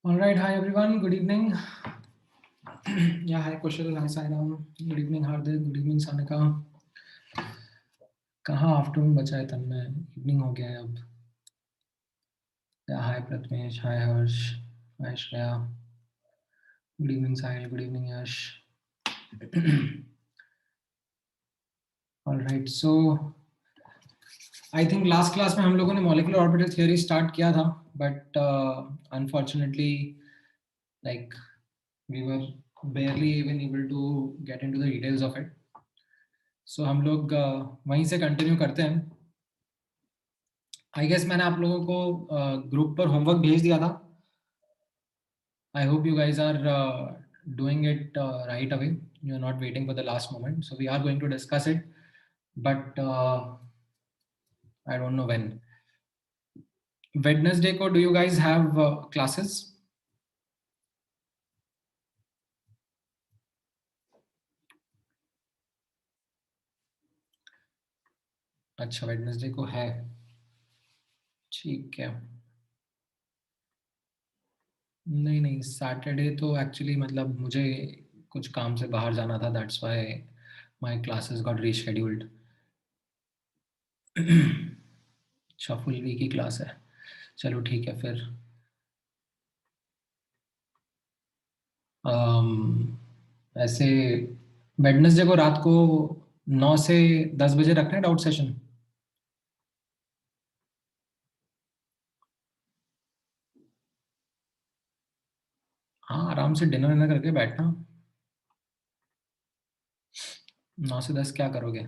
All right, hi everyone. Good evening. Yeah, hi Kushal, hi Sairam. Good evening Hardik. Good evening Sanika. कहाँ afternoon बचा है तब में evening हो गया है अब. Yeah, hi Pratmesh, hi Harsh, hi Shreya. Good evening Sahil. Good evening Yash. All right, so I think last class में हम लोगों ने molecular orbital theory start किया था, but unfortunately, like we were barely even able to get into the details of it. So हम लोग वहीं से कंटिन्यू करते हैं. आई गेस मैंने आप लोगों को ग्रुप पर होमवर्क भेज दिया था. I hope you guys are doing it right away. You are not waiting for the last moment. So we are going to discuss it, but I don't know when. Wednesday को do you guys have classes? अच्छा, Wednesday को है. ठीक है. नहीं नहीं, Saturday तो actually मतलब मुझे कुछ काम से बाहर जाना था. That's why my classes got rescheduled. अच्छा, फुल वीक की क्लास है. चलो ठीक है फिर. ऐसे वेडनेसडे को रात को 9 से 10 बजे रखना है डाउट सेशन. हाँ, आराम से डिनर विनर करके बैठना. 9 से 10 क्या करोगे?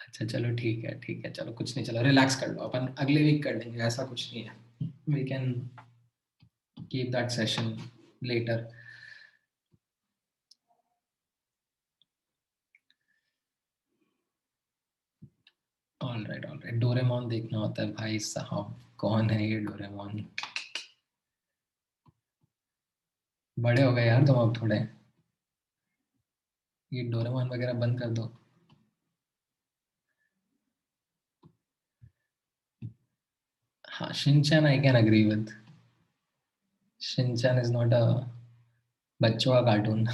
अच्छा चलो ठीक है चलो कुछ नहीं. चलो रिलैक्स कर लो, अपन अगले वीक कर लेंगे. ऐसा कुछ नहीं है. We can keep that session later. All right all right. Doraemon देखना होता है भाई साहब. कौन है ये डोरेमोन? बड़े हो गए यार तुम अब थोड़े. ये डोरेमोन वगैरह बंद कर दो. हाँ, Shinchan I can agree with. Shinchan is not a बच्चों का कार्टून.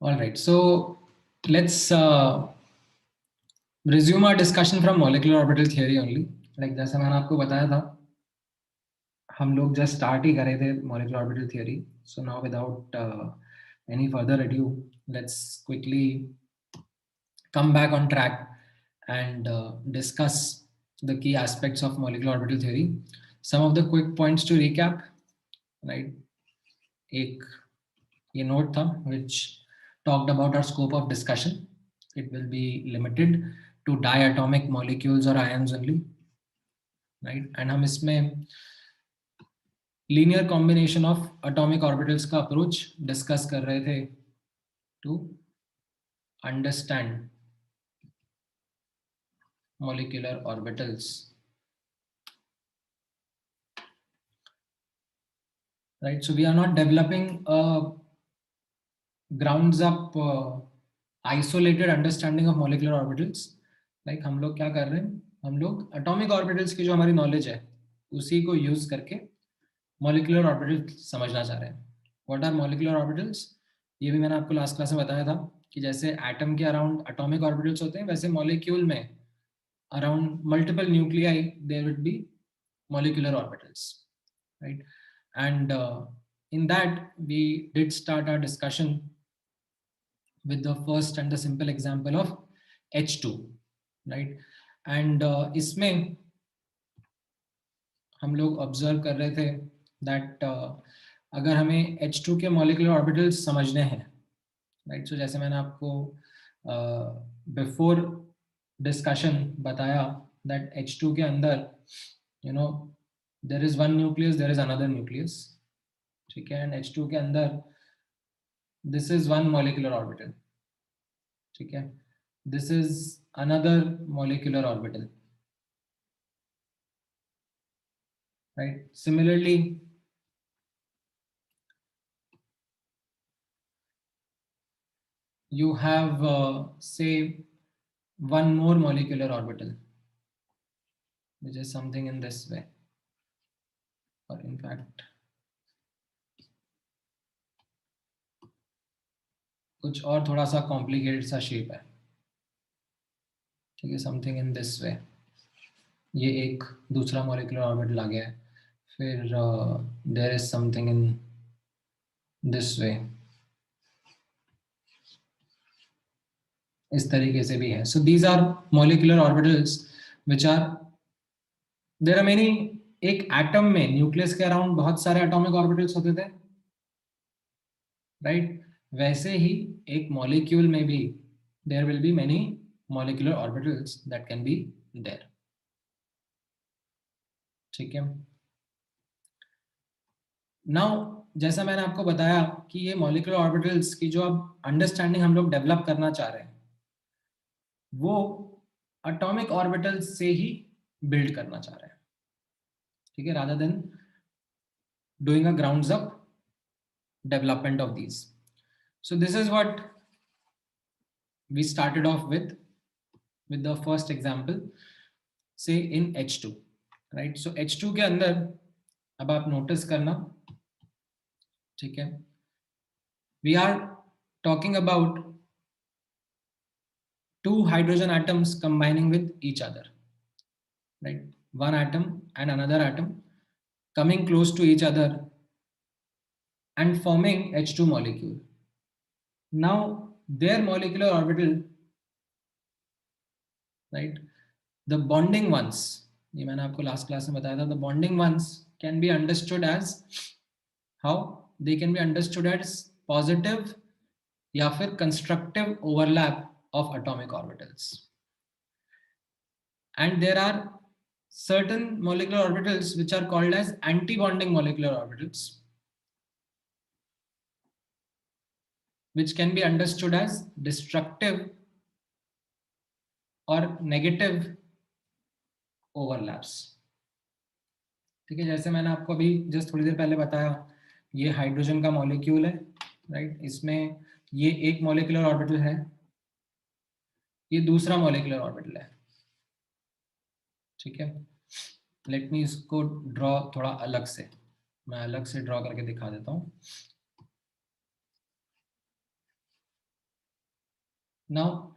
All right, so let's resume our discussion from molecular orbital theory only. Like जैसे मैंने आपको बताया था, हम लोग just start ही कर रहे थे molecular orbital theory. So now without any further ado, let's quickly come back on track and discuss the key aspects of molecular orbital theory. Some of the quick points to recap, right? एक ये note था which talked about our scope of discussion. It will be limited to diatomic molecules or ions only, right? And हम इसमें linear combination of atomic orbitals का approach discuss कर रहे थे to understand molecular orbitals, right? So we are not developing a grounds up isolated understanding of molecular orbitals. Like हम लोग क्या कर रहे हैं, हम लोग atomic orbitals की जो हमारी knowledge है उसी को use करके molecular orbitals समझना चाह रहे हैं. What are molecular orbitals? ये भी मैंने आपको लास्ट क्लास में बताया था कि जैसे एटम के अराउंड atomic orbitals होते हैं, वैसे molecule में around multiple nuclei there would be molecular orbitals, right? And in that we did start our discussion with the first and the simple example of H2, right? And इसमें हम लोग observe कर रहे थे दैट अगर हमें H2 के molecular orbitals समझने हैं, राइट? सो जैसे मैंने आपको बिफोर डिस्कशन बताया दैट H2 के अंदर you know there is one nucleus, there is another nucleus. ठीक है. एंड H2 के अंदर this is one molecular orbital. ठीक है. This is another molecular orbital, right? Similarly you have say one more molecular orbital, which is something in this way, or in fact कुछ और थोड़ा सा कॉम्प्लिकेटेड सा shape है, ठीक है, समथिंग इन दिस वे। ये एक दूसरा मॉलिक्यूलर ऑर्बिटल आ गया है, फिर there is something in this way, इस तरीके से भी है। So these are molecular orbitals which are, there are many. एक एटम में न्यूक्लियस के अराउंड बहुत सारे एटॉमिक ऑर्बिटल्स होते थे, राइट? वैसे ही एक मॉलिक्यूल में भी there will be many molecular orbitals that can be there, ठीक है। नाउ जैसा मैंने आपको बताया कि ये मॉलिक्यूलर ऑर्बिटल्स की जो अब अंडरस्टैंडिंग हम लोग डेवलप करना चाह रहे हैं, वो एटॉमिक ऑर्बिटल्स से ही बिल्ड करना चाह रहे हैं, ठीक है, rather than doing a grounds up development of these. So this is what we started off with the first example, say in H2, right? So H2 के अंदर अब आप नोटिस करना, ठीक है, we are talking about two hydrogen atoms combining with each other, right? One atom and another atom coming close to each other and forming H2 molecule. Now their molecular orbital, right, the bonding ones, ये मैंने आपको last class में बताया था, the bonding ones can be understood as how they can be understood as positive या फिर constructive overlap of atomic orbitals, and there are certain molecular orbitals which are called as anti-bonding molecular orbitals, which can be understood as destructive or negative overlaps, ठीक है। जैसे मैंने आपको अभी just थोड़ी देर पहले बताया, ये हाइड्रोजन का मॉलिक्यूल है, राइट? इसमें ये एक मॉलिक्यूलर ऑर्बिटल है, ये दूसरा मॉलिक्यूलर ऑर्बिटल है, ठीक है। लेट मी इसको ड्रॉ थोड़ा अलग से, मैं अलग से ड्रॉ करके दिखा देता हूँ। नाउ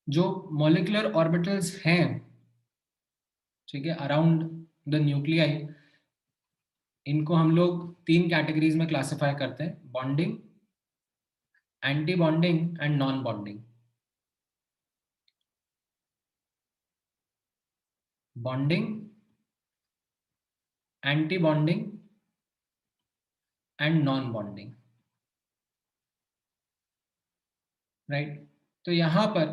जो मॉलिक्यूलर ऑर्बिटल्स हैं, ठीक है, अराउंड द न्यूक्लियाई, इनको हम लोग तीन कैटेगरीज में क्लासिफाई करते हैं: bonding, anti bonding and non bonding. Bonding, anti bonding and non bonding, right? तो यहां पर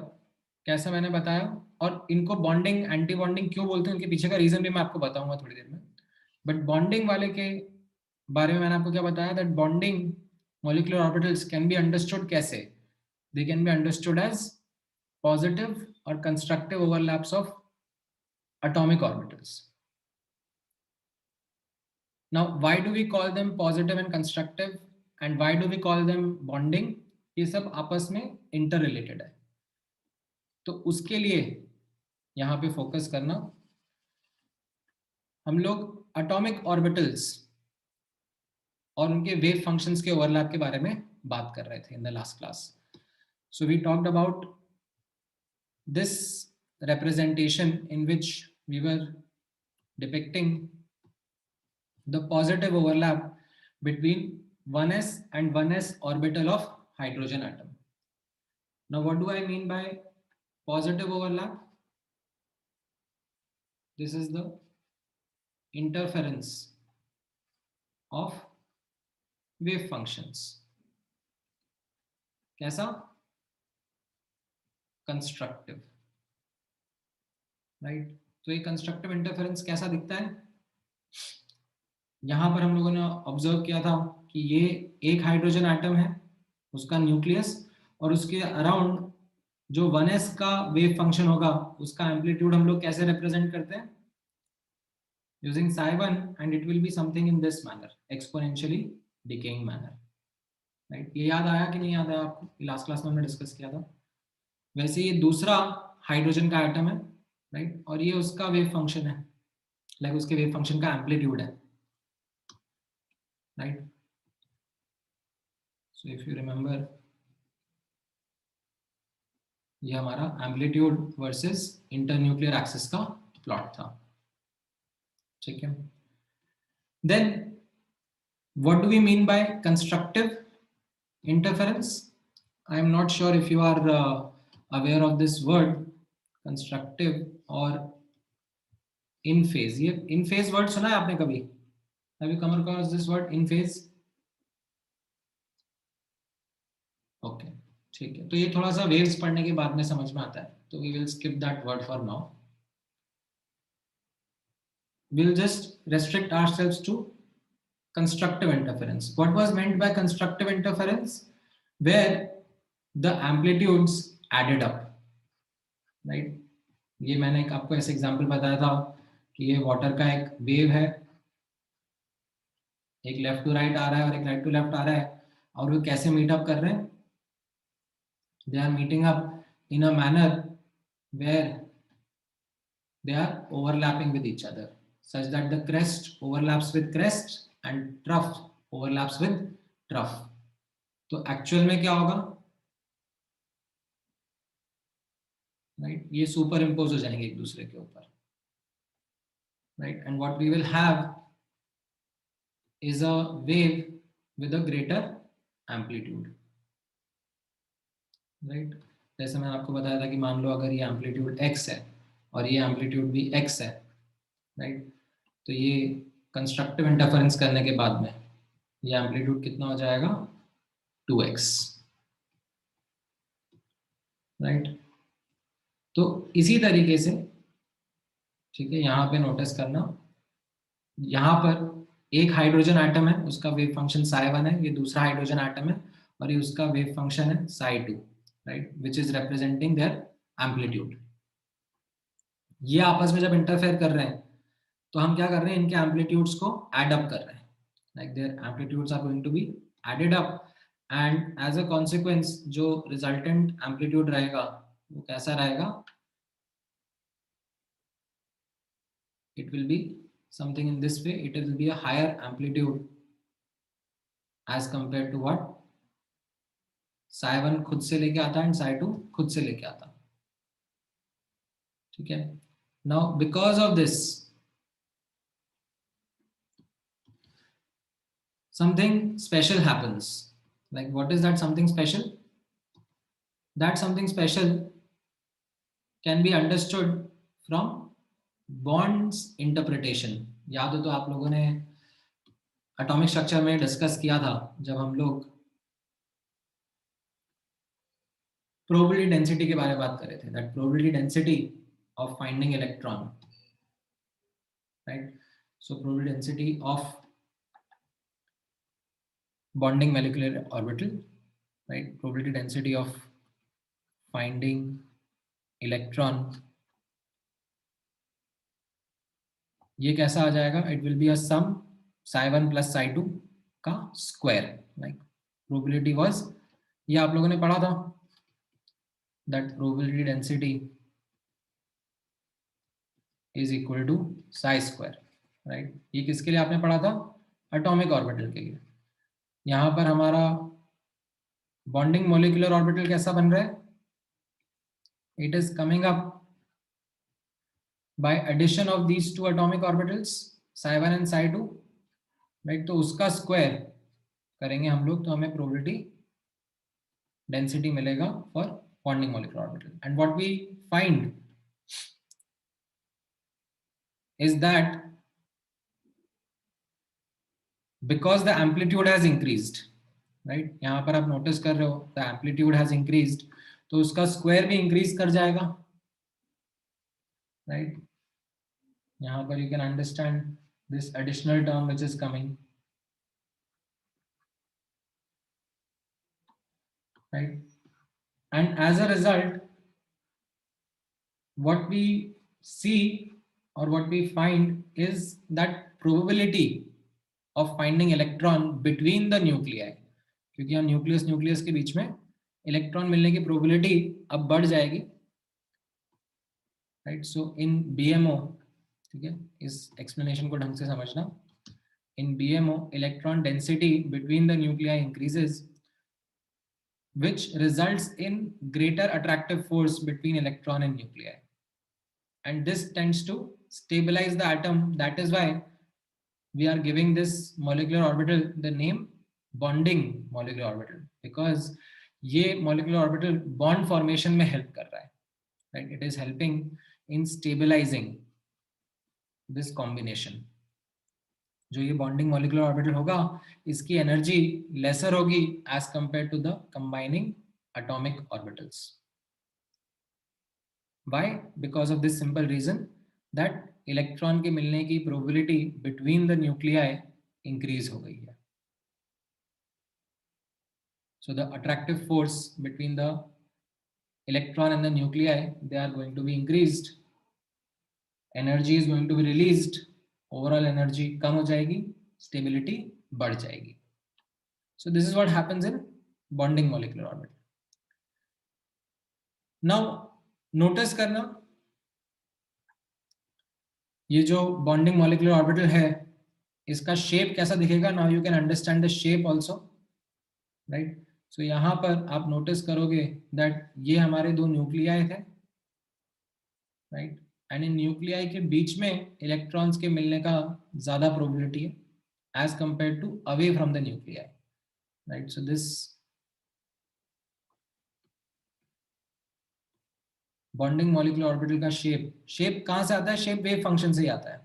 कैसा मैंने बताया, और इनको बॉन्डिंग एंटी बॉन्डिंग क्यों बोलते हैं, उनके पीछे का रीजन भी मैं आपको बताऊंगा थोड़ी देर में। बट बॉन्डिंग वाले के बारे में मैंने आपको क्या बताया, that bonding molecular orbitals can be understood कैसे, they can be understood as positive or constructive overlaps of atomic orbitals. Now why do we call them positive and constructive, and why do we call them bonding? ये सब आपस में interrelated है, तो उसके लिए यहाँ पे फोकस करना। हम लोग एटॉमिक ऑर्बिटल्स और उनके वेव फंक्शंस के ओवरलैप के बारे में बात कर रहे थे in the last class. So we talked about this representation in which we were depicting the positive overlap between 1s and 1s orbital of hydrogen atom. Now what do I mean by positive overlap? This is the interference of wave functions. कैसा? Constructive, right? तो ये constructive interference कैसा दिखता है? यहां पर हम लोगों ने ऑब्जर्व किया था कि ये एक हाइड्रोजन एटम है, उसका न्यूक्लियस, और उसके अराउंड जो 1s का वेव फंक्शन होगा, उसका एम्पलीट्यूड हम लोग कैसे रिप्रेजेंट करते हैं? using psi1, and it will be something in this manner, exponentially decaying manner, right. ये याद आया कि नहीं याद आया आपको? लास्ट क्लास में हमने डिस्कस किया था। वैसे ये दूसरा हाइड्रोजन का एटम है, राइट, और ये उसका वेव फंक्शन है, लाइक उसके वेव फंक्शन का एम्पलीट्यूड है, right. So if you remember, ये हमारा एम्पलीट्यूड वर्सेस इंटरन्यूक्लियर एक्सिस का प्लॉट था, ठीक है। Then what do we mean by constructive interference? I am not sure if you are aware of this word constructive or in phase. ये in phase word सुना है आपने कभी? Have you come across this word in phase? Okay, ठीक है। तो ये थोड़ा सा waves पढ़ने के बाद में समझ में आता है, तो we will skip that word for now. We'll just restrict ourselves to constructive interference. What was meant by constructive interference? Where the amplitudes added up, right? ये मैंने आपको ऐसे एग्जांपल बताया था कि ये वाटर का एक वेव है, एक लेफ्ट टू राइट आ रहा है और एक राइट टू लेफ्ट आ रहा है, और वो कैसे मीट अप कर रहे हैं? They are meeting up in a manner where they are overlapping with each other, such that the crest overlaps with crest and trough overlaps with trough. तो actual में क्या होगा, राइट, ये सुपर इम्पोज हो जाएंगे एक दूसरे के ऊपर, right, and what we will have is a wave with a greater amplitude, right? जैसे मैंने आपको बताया था कि मान लो अगर ये एम्पलीट्यूड x है और ये एम्पलीट्यूड भी x है, राइट, तो ये कंस्ट्रक्टिव इंटरफेरेंस करने के बाद में ये एम्पलीट्यूड कितना हो जाएगा? 2x, right. तो इसी तरीके से, ठीक है, यहाँ पे नोटिस करना, यहाँ पर एक हाइड्रोजन एटम है, उसका वेव फंक्शन psi1 है, ये दूसरा हाइड्रोजन एटम है और ये उसका वेव फंक्शन है psi2, right, which is representing their amplitude. ये आपस में जब इंटरफेयर कर रहे हैं तो हम क्या कर रहे हैं, इनके एम्पलीट्यूड्स को एड अप कर रहे हैं, like their amplitudes are going to be added up, and as a consequence जो रिजल्टेंट एम्पलीट्यूड रहेगा वो कैसा रहेगा? It will be something in this way, it will be a higher amplitude as compared to what psi1 खुद से लेके आता है एंड psi2 खुद से लेके आता, ठीक है। now because of this something special happens, like what is that something special? That something special can be understood from bonds interpretation। याद हो तो आप लोगों ने एटॉमिक स्ट्रक्चर में डिस्कस किया था जब हम लोग प्रोबेबिलिटी डेंसिटी के बारे में बात कर रहे थे, that probability density of finding electron, right. So probability density of bonding molecular orbital, right, probability density of finding electron, ये कैसा आ जाएगा? It will be a sum psi1 plus psi2 का स्क्वायर, लाइक प्रोबेबिलिटी वाज, ये आप लोगों ने पढ़ा था, that probability density is equal to psi square, right. ये किसके लिए आपने पढ़ा था? एटॉमिक ऑर्बिटल के लिए। यहाँ पर हमारा बॉन्डिंग मोलिकुलर ऑर्बिटल कैसा बन रहा है? It is coming up by addition of these two atomic orbitals psi1 and psi2, right. तो उसका स्क्वायर करेंगे हम लोग तो हमें प्रोबेबिलिटी डेंसिटी मिलेगा for bonding molecular orbital, and what we find is that because the amplitude has increased, right, यहाँ पर आप नोटिस कर रहे हो द एम्पलीट्यूड हैज इंक्रीज्ड, तो उसका स्क्वायर भी इंक्रीज कर जाएगा, राइट। यहाँ पर you can understand this additional term which is coming, right, and as a result what we see or what we find is that probability of finding electron between the nuclei, क्योंकि यहाँ nucleus nucleus के बीच में electron मिलने की probability अब बढ़ जाएगी, right. सो इन BMO, ठीक है, इस एक्सप्लेनेशन को ढंग से समझना। In BMO electron density between the nuclei increases, which results in greater attractive force between electron and nuclei, and this tends to stabilize the atom. That is why we are giving this molecular orbital the name bonding molecular orbital, because ये molecular orbital bond formation में help कर रहा है, right? It is helping in stabilizing this combination. जो ये bonding molecular orbital होगा, इसकी energy lesser होगी as compare to the combining atomic orbitals. Why? Because of this simple reason that electron के मिलने की probability between the nuclei increase हो गई है. So the attractive force between the electron and the nuclei, they are going to be increased. Energy is going to be released. Overall energy कम हो जाएगी, stability बढ़ जाएगी. So this is what happens in bonding molecular orbital. Now notice करना, ये जो bonding molecular orbital है, इसका shape कैसा दिखेगा. Now you can understand the shape also, right? So यहाँ पर आप नोटिस करोगे that ये हमारे दो न्यूक्लियाई थे, right? एंड इन न्यूक्लियाई के बीच में इलेक्ट्रॉन्स के मिलने का ज्यादा प्रोबेबिलिटी है as compare to away from the nuclei, right. So this bonding molecular orbital का शेप कहां से आता है. शेप वेव फंक्शन से ही आता है,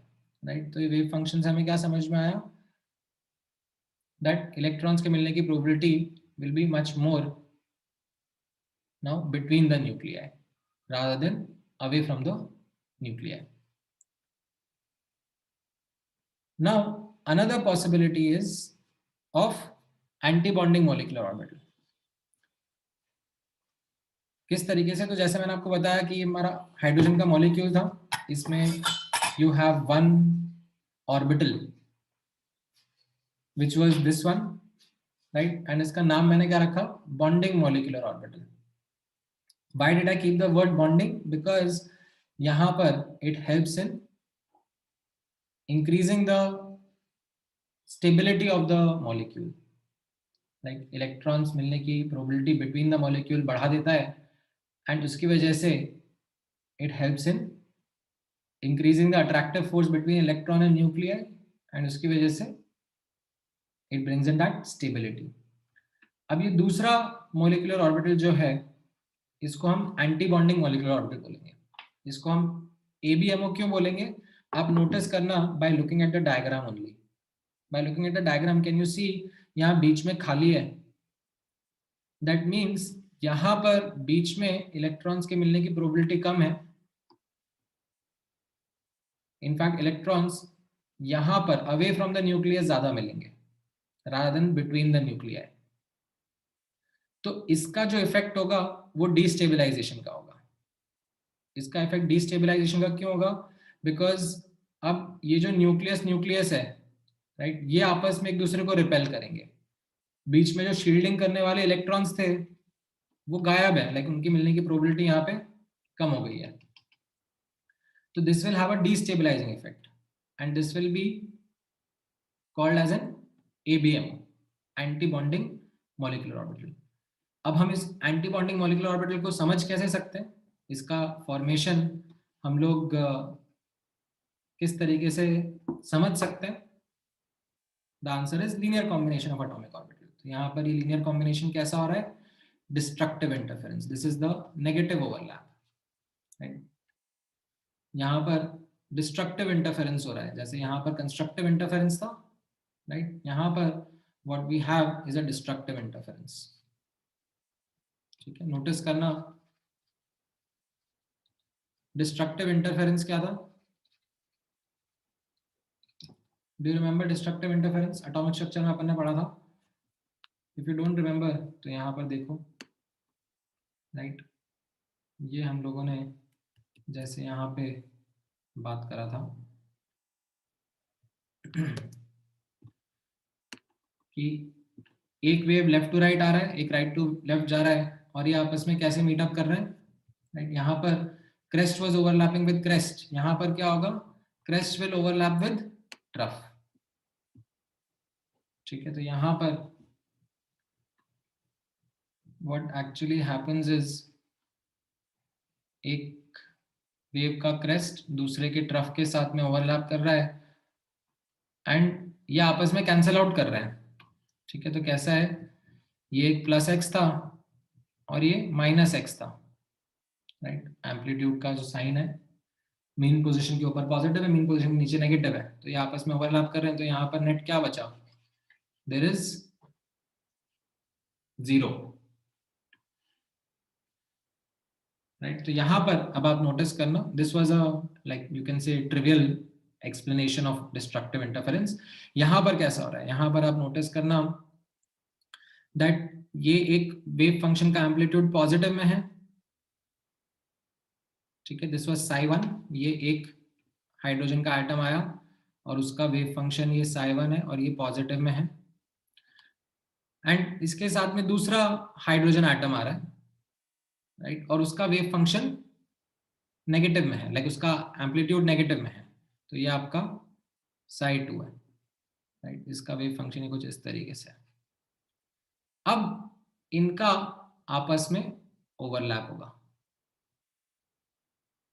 राइट. तो ये वेव फंक्शन से हमें क्या समझ में आया, दैट इलेक्ट्रॉन्स के मिलने की probability will be much more now between the nuclei rather than away from the nuclei. Now another possibility is of anti-bonding molecular orbital. किस तरीके से, तो जैसे मैंने आपको बताया कि हमारा हाइड्रोजन का मॉलिक्यूल था, इसमें you have one orbital which was this one, right. And इसका नाम मैंने क्या रखा, bonding molecular orbital. Why did I keep the word bonding, because यहां पर it helps in increasing the stability of the molecule, like electrons मिलने की probability between the molecule बढ़ा देता है, एंड उसकी वजह से it helps in increasing the attractive force between electron and nuclei, and उसकी वजह से it brings in that stability. अब ये दूसरा molecular orbital जो है, इसको हम anti bonding molecular orbital बोलेंगे. इसको हम ABMO क्यों बोलेंगे, आप नोटिस करना by looking at the diagram only. By looking at the diagram, can you see यहाँ बीच में खाली है. That means यहाँ पर बीच में इलेक्ट्रॉन्स के मिलने की प्रोबेबिलिटी कम है. इनफैक्ट इलेक्ट्रॉन्स यहां पर अवे फ्रॉम द न्यूक्लियस ज्यादा मिलेंगे rather than between the nuclei. तो इसका जो इफेक्ट होगा वो डिस्टेबलाइजेशन का होगा. इसका इफेक्ट डिस्टेबलाइजेशन का क्यों होगा, बिकॉज अब ये जो न्यूक्लियस है, राइट, ये आपस में एक दूसरे को रिपेल करेंगे. बीच में जो शील्डिंग करने वाले इलेक्ट्रॉन्स थे वो गायब है, लाइक उनकी मिलने की प्रोबेबिलिटी यहाँ पे कम हो गई है. तो this will have a destabilising effect and this will be called as an ABM, anti-bonding molecular orbital. अब हम इस anti-bonding molecular orbital को समझ कैसे सकते हैं, इसका फॉर्मेशन हम लोग किस तरीके से समझ सकते हैं. The answer is linear combination of atomic orbital. तो यहाँ पर ये लीनियर कॉम्बिनेशन कैसा हो रहा है, destructive interference. This is the negative overlap, right. यहाँ पर डिस्ट्रक्टिव इंटरफेरेंस हो रहा है, जैसे यहाँ पर कंस्ट्रक्टिव इंटरफेरेंस था, राइट. यहाँ पर what we have is a destructive interference. ठीक है, नोटिस करना डिस्ट्रक्टिव इंटरफेरेंस क्या था. Do you remember destructive interference, atomic structure में अपन ने पढ़ा था. इफ यू डोंट रिमेंबर तो यहाँ पर देखो, राइट. ये हम लोगों ने जैसे यहाँ पे बात करा था कि एक वेव लेफ्ट टू राइट आ रहा है, एक राइट टू लेफ्ट जा रहा है, और ये आपस में कैसे मीटअप कर रहे हैं, राइट। यहाँ पर crest was overlapping with crest, यहाँ पर क्या होगा, crest will overlap with trough, ठीक है। तो यहाँ पर व्हाट एक्चुअली हैपेंस इज, एक वेव का क्रेस्ट दूसरे के ट्रफ के साथ में ओवरलैप कर रहा है, एंड ये आपस में कैंसिल आउट कर रहे हैं, ठीक है। तो कैसा है, ये एक प्लस एक्स था और ये माइनस एक्स था, राइट। एम्पलीट्यूड का जो साइन है मीन पोजीशन के ऊपर पॉजिटिव है, मीन पोजीशन के नीचे नेगेटिव है, तो ये आपस में ओवरलैप कर रहे हैं। तो यहाँ पर नेट क्या बचा, देयर इज 0, राइट। तो यहाँ पर अब आप नोटिस करना, this was a like you can say trivial explanation of destructive interference. यहाँ पर कैसा हो रहा है, यहाँ पर आप नोटिस करना दैट ये एक वेव फंक्शन का एम्पलीट्यूड पॉजिटिव में है, ठीक है। दिस वाज psi1, ये एक हाइड्रोजन का एटम आया और उसका वेव फंक्शन ये psi1 है और ये पॉजिटिव में है, एंड इसके साथ में दूसरा हाइड्रोजन एटम आ रहा है, राइट, और उसका वेव फंक्शन नेगेटिव में है, लाइक उसका एम्पलीट्यूड नेगेटिव में है, तो ये आपका psi2 है, राइट। इसका वेव फंक्शन है कुछ इस तरीके से। अब इनका आपस में ओवरलैप होगा,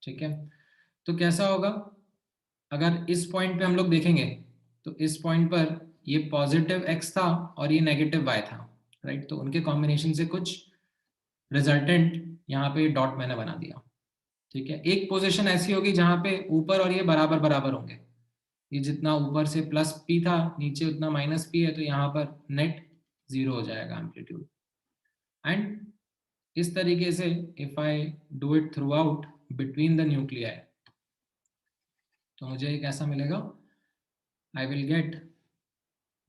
ठीक है। तो कैसा होगा, अगर इस पॉइंट पे हम लोग देखेंगे तो इस पॉइंट पर ये पॉजिटिव x था और ये नेगेटिव y था, राइट। तो उनके कॉम्बिनेशन से कुछ रिजल्टेंट यहाँ पे डॉट मैंने बना दिया, ठीक है। एक पोजीशन ऐसी होगी जहां पे ऊपर और ये बराबर बराबर होंगे, ये जितना ऊपर से प्लस p था नीचे उतना माइनस p है, तो यहाँ पर नेट 0 हो जाएगा एम्पलीट्यूड। एंड इस तरीके से if I do it through out between the nuclei, तो मुझे एक ऐसा मिलेगा, I will get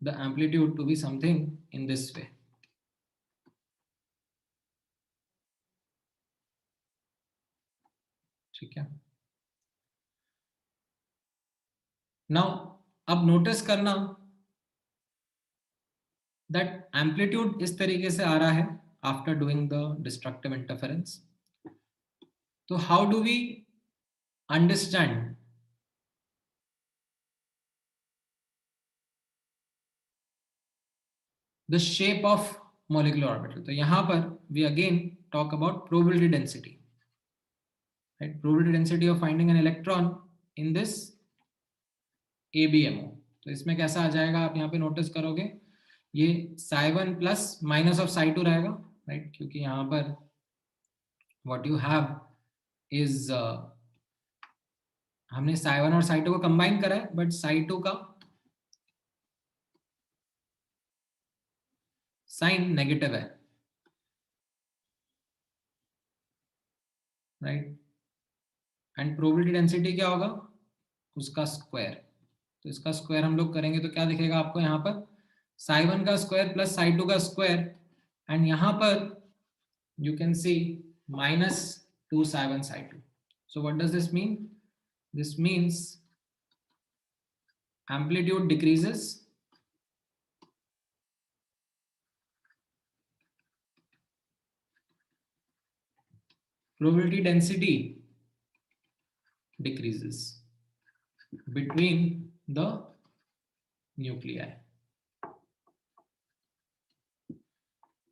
the amplitude to be something in this way, ठीक है। नाउ अब नोटिस करना दैट एम्पलीट्यूड इस तरीके से आ रहा है after doing the destructive interference. तो how do we understand the shape of molecular orbital? तो यहां पर we again talk about probability density, right? Probability density of finding an electron in this ABMO। तो इसमें कैसा आ जाएगा, आप यहाँ पे नोटिस करोगे ये psi1 plus minus of psi2 रहेगा, राइट। क्योंकि यहाँ पर व्हाट यू हैव इज हमने psi1 और psi2 को कंबाइन करा है, बट psi2 का साइन नेगेटिव है, राइट। एंड प्रोबेबिलिटी डेंसिटी क्या होगा, उसका स्क्वायर। तो इसका स्क्वायर हम लोग करेंगे तो क्या दिखेगा आपको, यहाँ पर psi1 का स्क्वायर प्लस psi2 का स्क्वायर, एंड यहाँ पर you can see minus 2 psi1 psi2. So what does this mean? This means amplitude decreases, probability density decreases between the nuclei.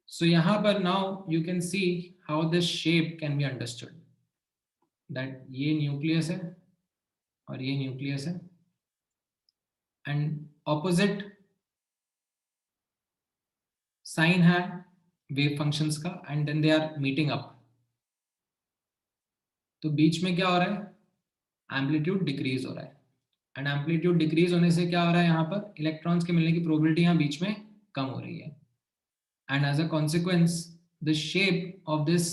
So यहाँ पर now you can see how this shape can be understood, that ये nucleus है और ये nucleus है, and opposite sign है wave functions का, and then they are meeting up. तो बीच में क्या हो रहा है, एम्पलीट्यूड डिक्रीज हो रहा है, एंड एम्पलीट्यूड डिक्रीज होने से क्या हो रहा है, यहाँ पर इलेक्ट्रॉन्स के मिलने की प्रोबेबिलिटी यहाँ बीच में कम हो रही है, and as a consequence the shape of this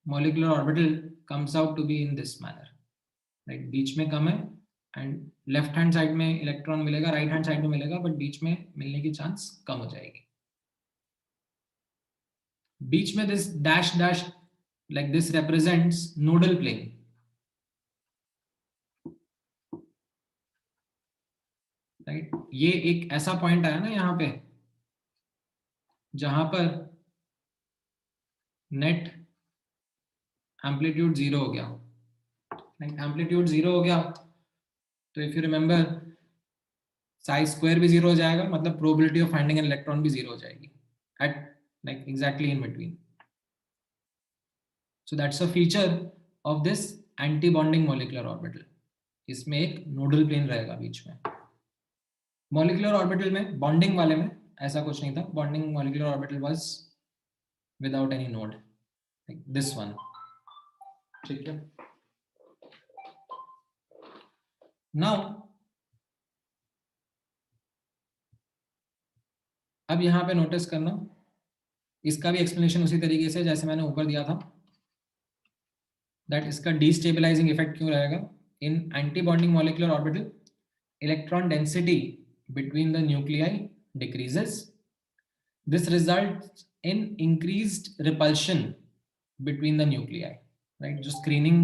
molecular orbital comes out to be in this manner, right. बीच में कम है एंड लेफ्ट हैंड साइड में इलेक्ट्रॉन मिलेगा, राइट हैंड साइड में मिलेगा, बट बीच में मिलने की चांस कम हो जाएगी। बीच में this dash dash like this represents nodal plane, right. ये एक ऐसा पॉइंट आया ना यहाँ पे जहां पर नेट एम्पलीट्यूड जीरो हो गया, एम्पलीट्यूड जीरो हो गया तो if you remember psi square भी जीरो हो जाएगा, मतलब probability of finding an electron भी जीरो हो जाएगी at like exactly in between. So that's a feature of this anti-bonding molecular orbital. इसमें एक नोडल प्लेन रहेगा बीच में. Molecular orbital में bonding वाले में ऐसा कुछ नहीं था. Bonding molecular orbital was without any node, like this one. ठीक है. Now अब यहाँ पे नोटिस करना, इसका भी एक्सप्लेनेशन उसी तरीके से जैसे मैंने ऊपर दिया था, दैट इसका डिस्टेबलाइजिंग इफेक्ट क्यों रहेगा. In anti bonding molecular orbital electron density between the nuclei decreases. This results in increased repulsion between the nuclei. Right? जो स्क्रीनिंग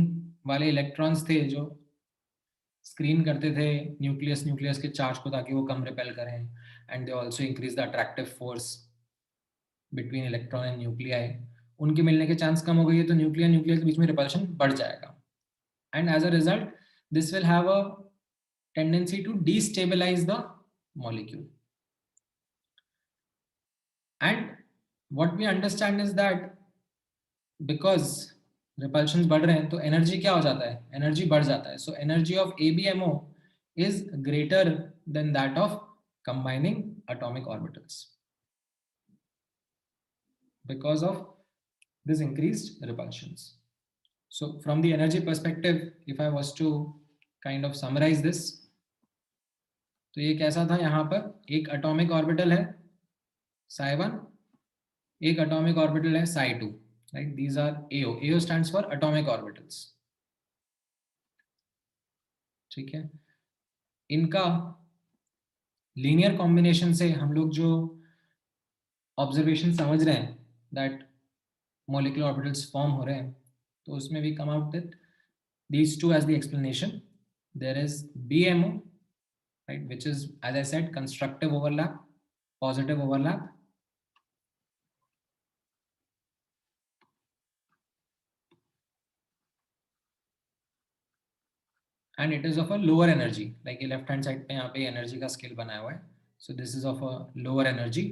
वाले इलेक्ट्रॉन्स थे जो स्क्रीन करते थे न्यूक्लियस के चार्ज को ताकि वो कम रिपेल करें, and they also increase the attractive force between electron and nuclei. उनके मिलने के चांस कम हो गई है तो न्यूक्लियर के बीच में रिपल्शन बढ़ जाएगा, and as a result this will have a tendency to destabilize the molecule. And what we understand is that because repulsions बढ़ रहे हैं तो एनर्जी क्या हो जाता है, एनर्जी बढ़ जाता है. So energy of ABMO is greater than that of combining atomic orbitals because of this increased repulsions. So from the energy perspective, if I was to kind of summarize this, तो ये कैसा था, यहाँ पर एक atomic orbital है psi1, एक atomic orbital है psi2, right? These are AO. AO stands for atomic orbitals. ठीक है. इनका लीनियर कॉम्बिनेशन से हम लोग जो ऑब्जर्वेशन समझ रहे हैं दैट मॉलिक्यूलर ऑर्बिटल्स फॉर्म हो रहे हैं, तो उसमें भी come out that these two as the explanation. There is BMO, right, which is, as I said, constructive overlap, positive overlap. And it is of a lower energy, like left hand side पे यहाँ पे energy का scale बनाया हुआ है. So this is of a lower energy.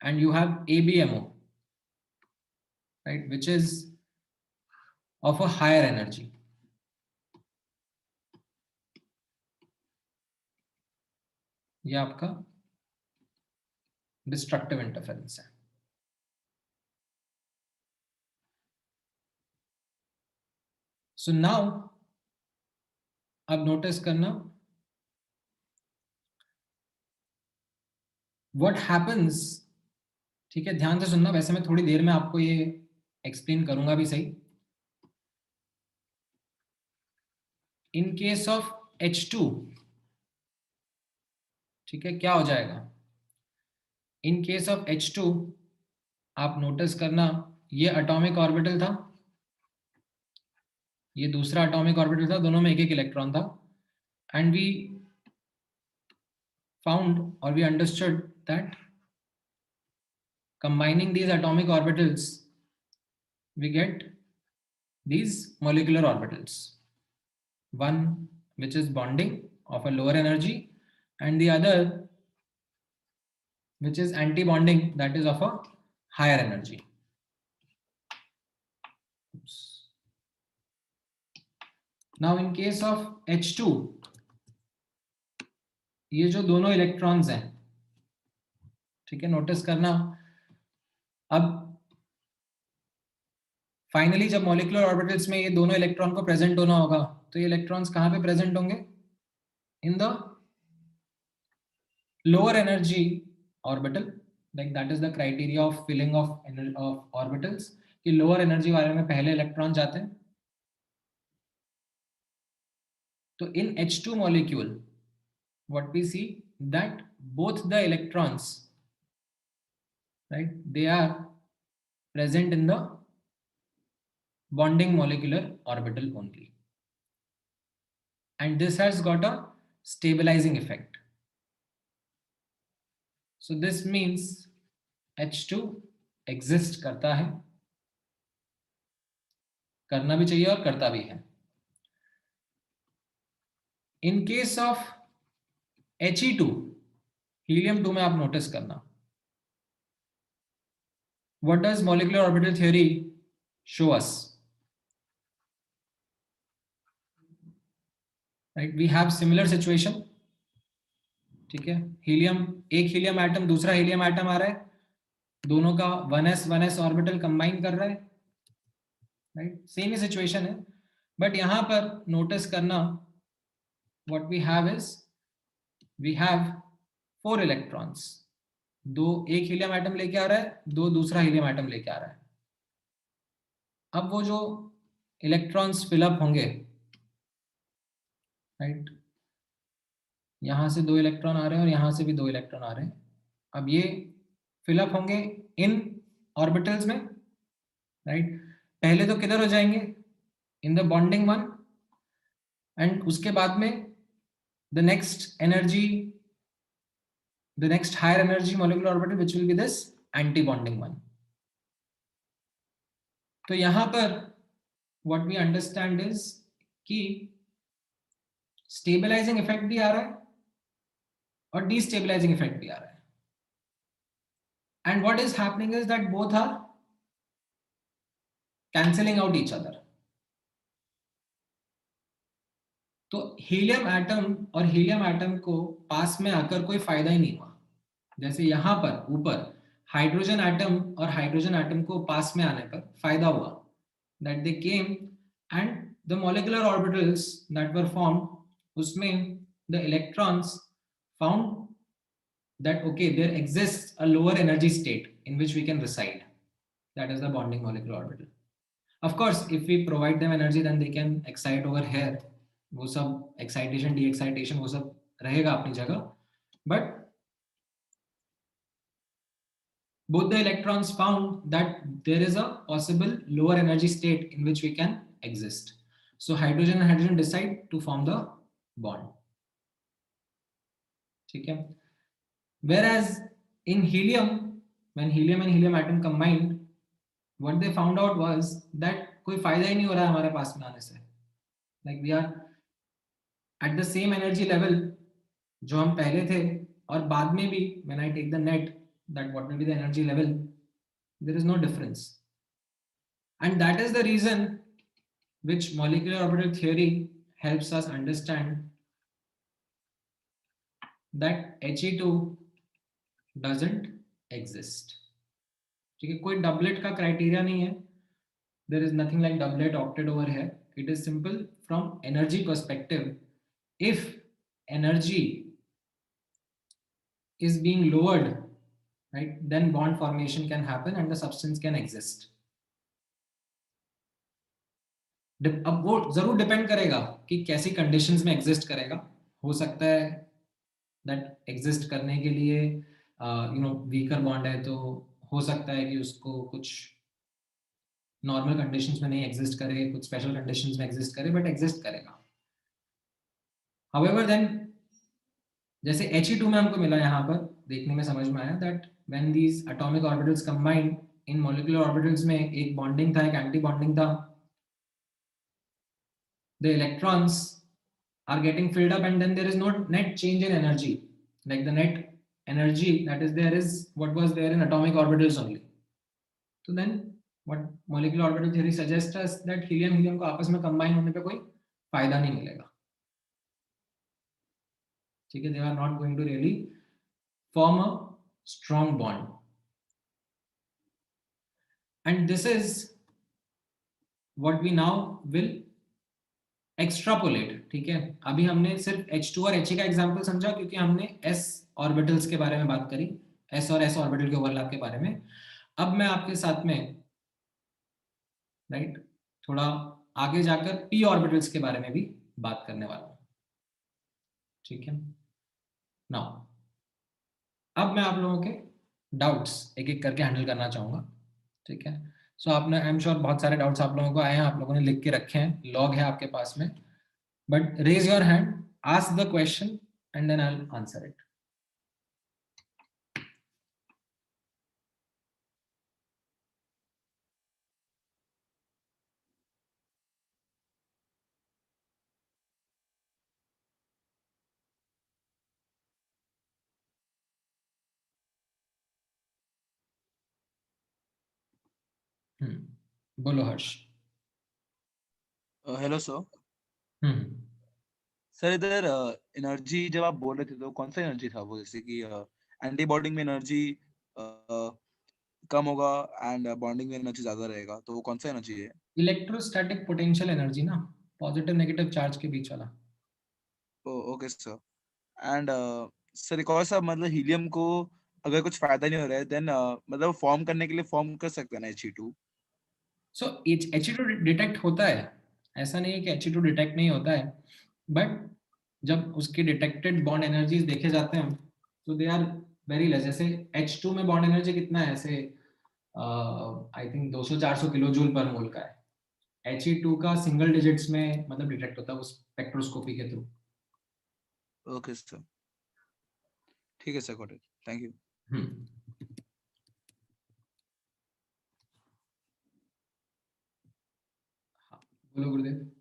And you have ABMO, right, which is of a higher energy. ये आपका destructive interference है. सो नाउ अब नोटिस करना व्हाट हैपेंस. ठीक है, ध्यान से सुनना, वैसे मैं थोड़ी देर में आपको ये एक्सप्लेन करूंगा भी सही. इन केस ऑफ H2, ठीक है, क्या हो जाएगा. इन केस ऑफ H2 आप नोटिस करना, ये एटॉमिक ऑर्बिटल था, ये दूसरा एटॉमिक ऑर्बिटल था, दोनों में एक एक इलेक्ट्रॉन था. एंड वी फाउंड और we understood that combining these atomic orbitals we get these molecular orbitals, one which is bonding of a lower energy and the other which is anti-bonding, that is of a higher energy. Oops. Now in case of H2, ये जो दोनों electrons हैं, ठीक है, notice करना. अब finally जब molecular orbitals में ये दोनों इलेक्ट्रॉन को प्रेजेंट होना होगा, तो ये इलेक्ट्रॉन्स कहां पे प्रेजेंट होंगे, in the lower energy orbital, like that is the criteria of filling of orbitals कि lower energy वाले में पहले इलेक्ट्रॉन जाते हैं. तो in H2 molecule what we see that both the electrons, right, they are present in the bonding molecular orbital only, and this has got a stabilizing effect. So this means H2 exist करता है, करना भी चाहिए और करता भी है। In case of He2, हीलियम-2 में आप नोटिस करना, what does molecular orbital theory show us? Right, we have similar situation, ठीक है, हीलियम, एक हीलियम एटम दूसरा हीलियम एटम आ रहा है, दोनों का 1s ऑर्बिटल कंबाइन कर रहा है, राइट, सेम ही सिचुएशन है, बट यहां पर नोटिस करना what we have is we have 4 electrons, दो एक हीलियम एटम लेके आ रहा है, दो दूसरा हीलियम एटम लेके आ रहा है। अब वो जो इलेक्ट्रॉन्स फिलअप होंगे, राइट, यहां से 2 इलेक्ट्रॉन आ रहे हैं और यहां से भी 2 इलेक्ट्रॉन आ रहे हैं, अब ये फिलअप होंगे इन ऑर्बिटल्स में, राइट, पहले तो किधर हो जाएंगे, in the bonding one, and उसके बाद में the next energy, the next higher energy molecular orbital which will be this anti bonding one. तो यहां पर what we understand is कि stabilizing effect भी आ रहा है और destabilizing effect भी आ रहा है, and what is happening is that both are cancelling out each other. तो हीलियम एटम और हीलियम एटम को पास में आकर कोई फायदा ही नहीं हुआ, जैसे यहां पर ऊपर हाइड्रोजन एटम और हाइड्रोजन एटम को पास में आने पर फायदा हुआ, that they came and the molecular orbitals that were formed, उसमें the electrons found that okay there exists a lower energy state in which we can reside, that is the bonding molecular orbital. Of course if we provide them energy then they can excite over here, वो सब excitation de-excitation वो सब रहेगा अपनी जगह, but both the electrons found that there is a possible lower energy state in which we can exist. So hydrogen and hydrogen decide to form the bond. Okay. Whereas in helium, when helium and helium atom combined, what they found out was that कोई फायदा ही नहीं हो रहा है हमारे पास में आने से. Like we are at the same energy level जो हम पहले थे, और बाद में भी when I take the net, that what will be the energy level, there is no difference. And that is the reason which molecular orbital theory helps us understand that He2 doesn't exist. ठीक है, कोई doublet का criteria नहीं है, there is nothing like doublet octet over here, it is simple from energy perspective. If energy is being lowered, right, then bond formation can happen and the substance can exist. अब वो जरूर depend करेगा कि कैसी conditions में exist करेगा, हो सकता है दैट एग्जिस्ट करने के लिए वीकर बॉन्ड है, तो हो सकता है कि उसको कुछ नॉर्मल कंडीशंस में नहीं एग्जिस्ट करे, कुछ स्पेशल कंडीशंस में एग्जिस्ट करे, बट एग्जिस्ट करेगा. हाउएवर देन जैसे He2 में हमको मिला, यहाँ पर देखने में समझ में आया that when these atomic orbitals combined in molecular orbitals में एक बॉन्डिंग था, एक एंटी बॉन्डिंग था, the electrons are getting filled up and then there is no net change in energy, like the net energy that is there is what was there in atomic orbitals only. So then what molecular orbital theory suggests us that helium helium को आपस में combine होने पे कोई फायदा नहीं मिलेगा, ठीक है, they are not going to really form a strong bond. And this is what we now will extrapolate. ठीक है, अभी हमने सिर्फ H2 और He का एग्जांपल समझा क्योंकि हमने s ऑर्बिटल्स के बारे में बात करी, s और s ऑर्बिटल के ओवरलैप के बारे में. अब मैं आपके साथ में राइट थोड़ा आगे जाकर p ऑर्बिटल्स के बारे में भी बात करने वाला हूं. ठीक है, नाउ अब मैं आप लोगों के डाउट्स एक एक करके हैंडल करना चाहूंगा. ठीक है, सो आपने आई एम श्योर बहुत सारे डाउट्स आप लोगों को आए हैं, आप लोगों ने लिख के रखे हैं, लॉग है आपके पास में, but raise your hand, ask the question and then I'll answer it. बोलो हर्ष। Hello sir. हम्म सर इधर एनर्जी जब आप बोल रहे थे तो कौन सा एनर्जी था वो, जैसे कि एंटी बॉन्डिंग में एनर्जी कम होगा एंड बॉन्डिंग में एनर्जी ज्यादा रहेगा, तो वो कौन सा एनर्जी है? इलेक्ट्रोस्टैटिक पोटेंशियल एनर्जी ना, पॉजिटिव नेगेटिव चार्ज के बीच वाला। Okay sir. एंड सर एक और सा, मतलब हीलियम को अगर कुछ फायदा नहीं हो रहा है देन मतलब फॉर्म करने के लिए फॉर्म कर सकते हैं ना He2? सो He2 डिटेक्ट होता है, ऐसा नहीं है कि He2 डिटेक्ट नहीं होता है, बट जब उसके डिटेक्टेड बॉन्ड एनर्जीज देखे जाते हैं तो दे आर वेरी लेस। जैसे H2 में बॉन्ड एनर्जी कितना है, ऐसे आई थिंक 200-400 किलो जूल पर मोल का है। He2 का सिंगल डिजिट्स में मतलब डिटेक्ट होता है उस स्पेक्ट्रोस्कोपी के थ्रू। ओके सर, ठीक है sir, got it, thank you. हम्म हाँ, बोलो गुरुदेव।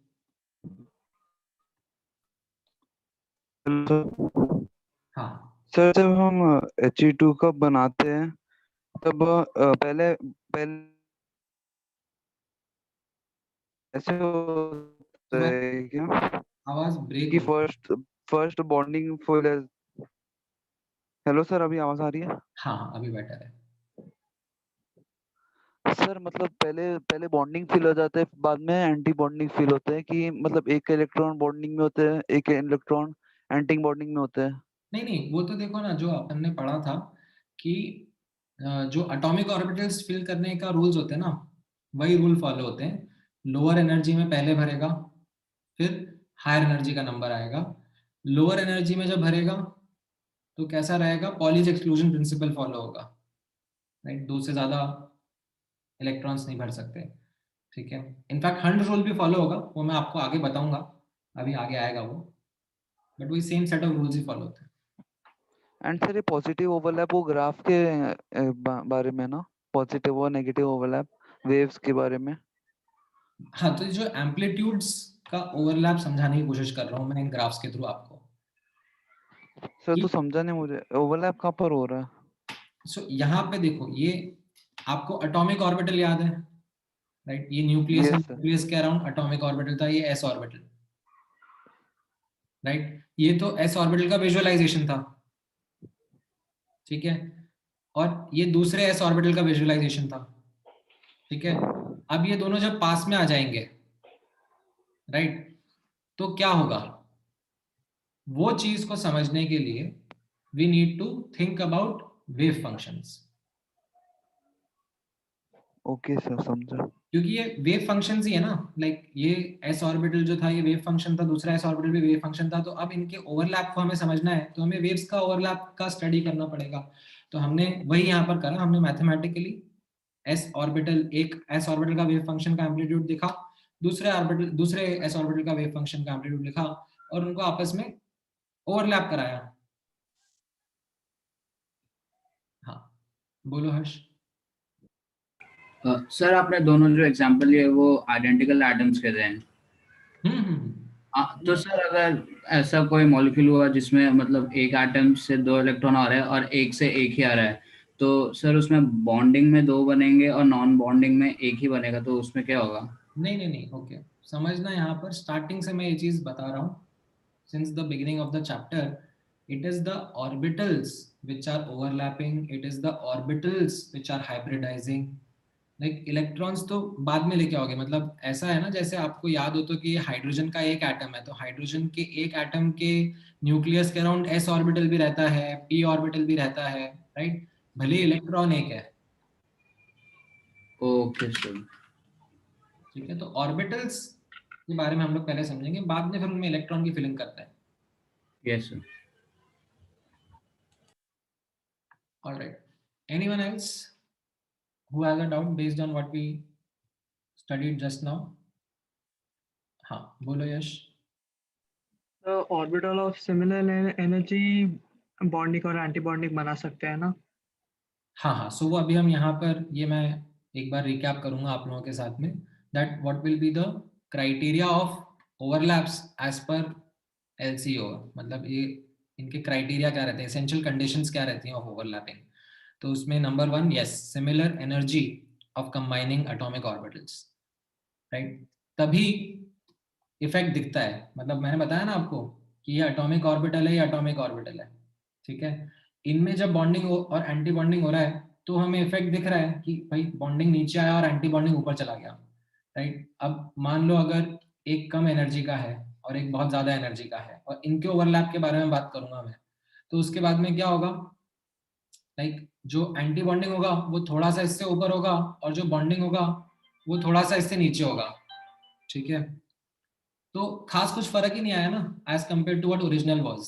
हाँ सर जब हम He2 का बनाते हैं तब पहले पहले ऐसे होता सुबह है क्या आवाज ब्रेक कि हो रही है। फर्स्ट फर्स्ट बॉन्डिंग फुल है? हेलो सर, अभी आवाज आ रही है? हाँ अभी बेटर है। सर मतलब पहले पहले बॉन्डिंग फील हो जाता है, बाद में एंटी बॉन्डिंग फील होता है, कि मतलब एक इलेक्ट्रॉन बॉन्डिंग में होते हैं, एक इलेक्ट्रॉन एंटी बॉन्डिंग में होते हैं। नहीं नहीं, वो तो देखो ना, जो अपन ने पढ़ा था कि जो एटॉमिक ऑर्बिटल्स फिल करने का रूल्स होते हैं ना, वही रूल फॉलो होते हैं। लोअर एनर्जी में पहले भरेगा, फिर हायर एनर्जी का नंबर आएगा। लोअर एनर्जी में जब भरेगा तो कैसा रहेगा, पॉलीज एक्सक्लूजन प्रिंसिपल फॉलो होगा, राइट। दो से ज्यादा इलेक्ट्रॉन्स नहीं भर सकते, ठीक है। इनफैक्ट हंड रूल भी फॉलो होगा, वो मैं आपको आगे बताऊंगा, अभी आगे आएगा वो, बट वही same set of rules he follow होते हैं। एंड सर ये पॉजिटिव ओवरलैप वो ग्राफ के बारे में ना, पॉजिटिव और नेगेटिव ओवरलैप वेव्स के बारे में? हाँ, तो जो एम्पलीट्यूड्स का ओवरलैप समझाने की कोशिश कर रहा हूँ मैं इन ग्राफ्स के थ्रू आपको। सर कि तो समझा नहीं मुझे, ओवरलैप कहाँ पर हो रहा है? सो यहाँ पे देखो, ये आपको एटॉमिक ऑर्बिटल याद है, राइट। ये न्यूक्लियस है, यस सर। न्यूक्लियस के अराउंड एटॉमिक ऑर्बिटल था, ये एस ऑर्बिटल, राइट। ये तो एस ऑर्बिटल का विजुअलाइजेशन था, ठीक है। और ये दूसरे एस ऑर्बिटल का विजुअलाइजेशन था, ठीक है। अब ये दोनों जब पास में आ जाएंगे, राइट, तो क्या होगा, वो चीज को समझने के लिए we need to think about wave functions. Okay sir, समझा। क्योंकि ये वेव फंक्शंस ही है ना, लाइक ये एस ऑर्बिटल जो था ये वेव फंक्शन था, दूसरा एस ऑर्बिटल भी वेव फंक्शन था। तो अब इनके ओवरलैप को हमें समझना है, तो हमें वेव्स का ओवरलैप का स्टडी करना पड़ेगा। तो हमने वही यहाँ पर करा, हमने मैथमेटिकली एस ऑर्बिटल, एक एस ऑर्बिटल का वेव फंक्शन का एम्पलीट्यूड दिखा, दूसरे एस ऑर्बिटल का वेव फंक्शन का एम्पलीट्यूड लिखा, और उनको आपस में ओवरलैप कराया। हाँ, बोलो हर्ष। सर आपने दोनों जो एग्जांपल लिए वो आइडेंटिकल एटम्स के हैं। तो सर अगर ऐसा कोई मॉलिक्यूल हुआ जिसमें मतलब एक एटम से 2 इलेक्ट्रॉन आ रहे हैं और एक से एक ही आ रहा है, तो सर उसमें बॉन्डिंग में 2 बनेंगे और नॉन बॉन्डिंग में एक ही बनेगा, तो उसमें क्या होगा? नहीं नहीं नहीं, ओके, समझना, यहाँ पर स्टार्टिंग से मैं ये चीज बता रहा हूँ, since the beginning of the chapter, it is the orbitals which are overlapping, it is the orbitals which are hybridizing. Like electrons तो बाद में लेके आओगे, मतलब ऐसा है ना, जैसे आपको याद हो तो कि हाइड्रोजन का एक एटम है, तो हाइड्रोजन के एक एटम के न्यूक्लियस के अराउंड एस ऑर्बिटल भी रहता है, पी ऑर्बिटल भी रहता है, राइट, भले इलेक्ट्रॉन एक है, ओके सर। ठीक है। तो ऑर्बिटल्स के बारे में हम लोग पहले समझेंगे, बाद में फिर उनमें इलेक्ट्रॉन की फिलिंग करते हैं। Yes sir. Alright, anyone else who has a doubt based on what we studied just now? हाँ, बोलो यश। The orbital of similar energy bonding और एंटी बॉन्डिंग बना सकते हैं ना? हाँ हाँ, सो वो अभी हम यहाँ पर, ये मैं एक बार रिकैप करूंगा आप लोगों के साथ में, that what will be the criteria of overlaps as per LCO, मतलब ये इनके क्राइटेरिया क्या रहते हैं, एसेंशियल कंडीशंस क्या रहती हैं ऑफ ओवरलैपिंग। तो उसमें number 1, yes, similar energy of combining atomic orbitals, right? तभी इफेक्ट दिखता है, मतलब मैंने बताया ना आपको कि ये एटॉमिक ऑर्बिटल है, ये एटॉमिक ऑर्बिटल है, ठीक है। इनमें जब बॉन्डिंग और एंटी बॉन्डिंग हो रहा है तो हमें इफेक्ट दिख रहा है कि भाई बॉन्डिंग नीचे आया और एंटी बॉन्डिंग ऊपर चला गया, राइट। अब मान लो अगर एक कम एनर्जी का है और एक बहुत ज्यादा एनर्जी का है और इनके ओवरलैप के बारे में बात करूंगा मैं, तो उसके बाद में क्या होगा, लाइक जो एंटी बॉन्डिंग होगा वो थोड़ा सा इससे ऊपर होगा और जो बॉन्डिंग होगा वो थोड़ा सा इससे नीचे होगा, ठीक है। तो खास कुछ फर्क ही नहीं आया ना as compare to what original was.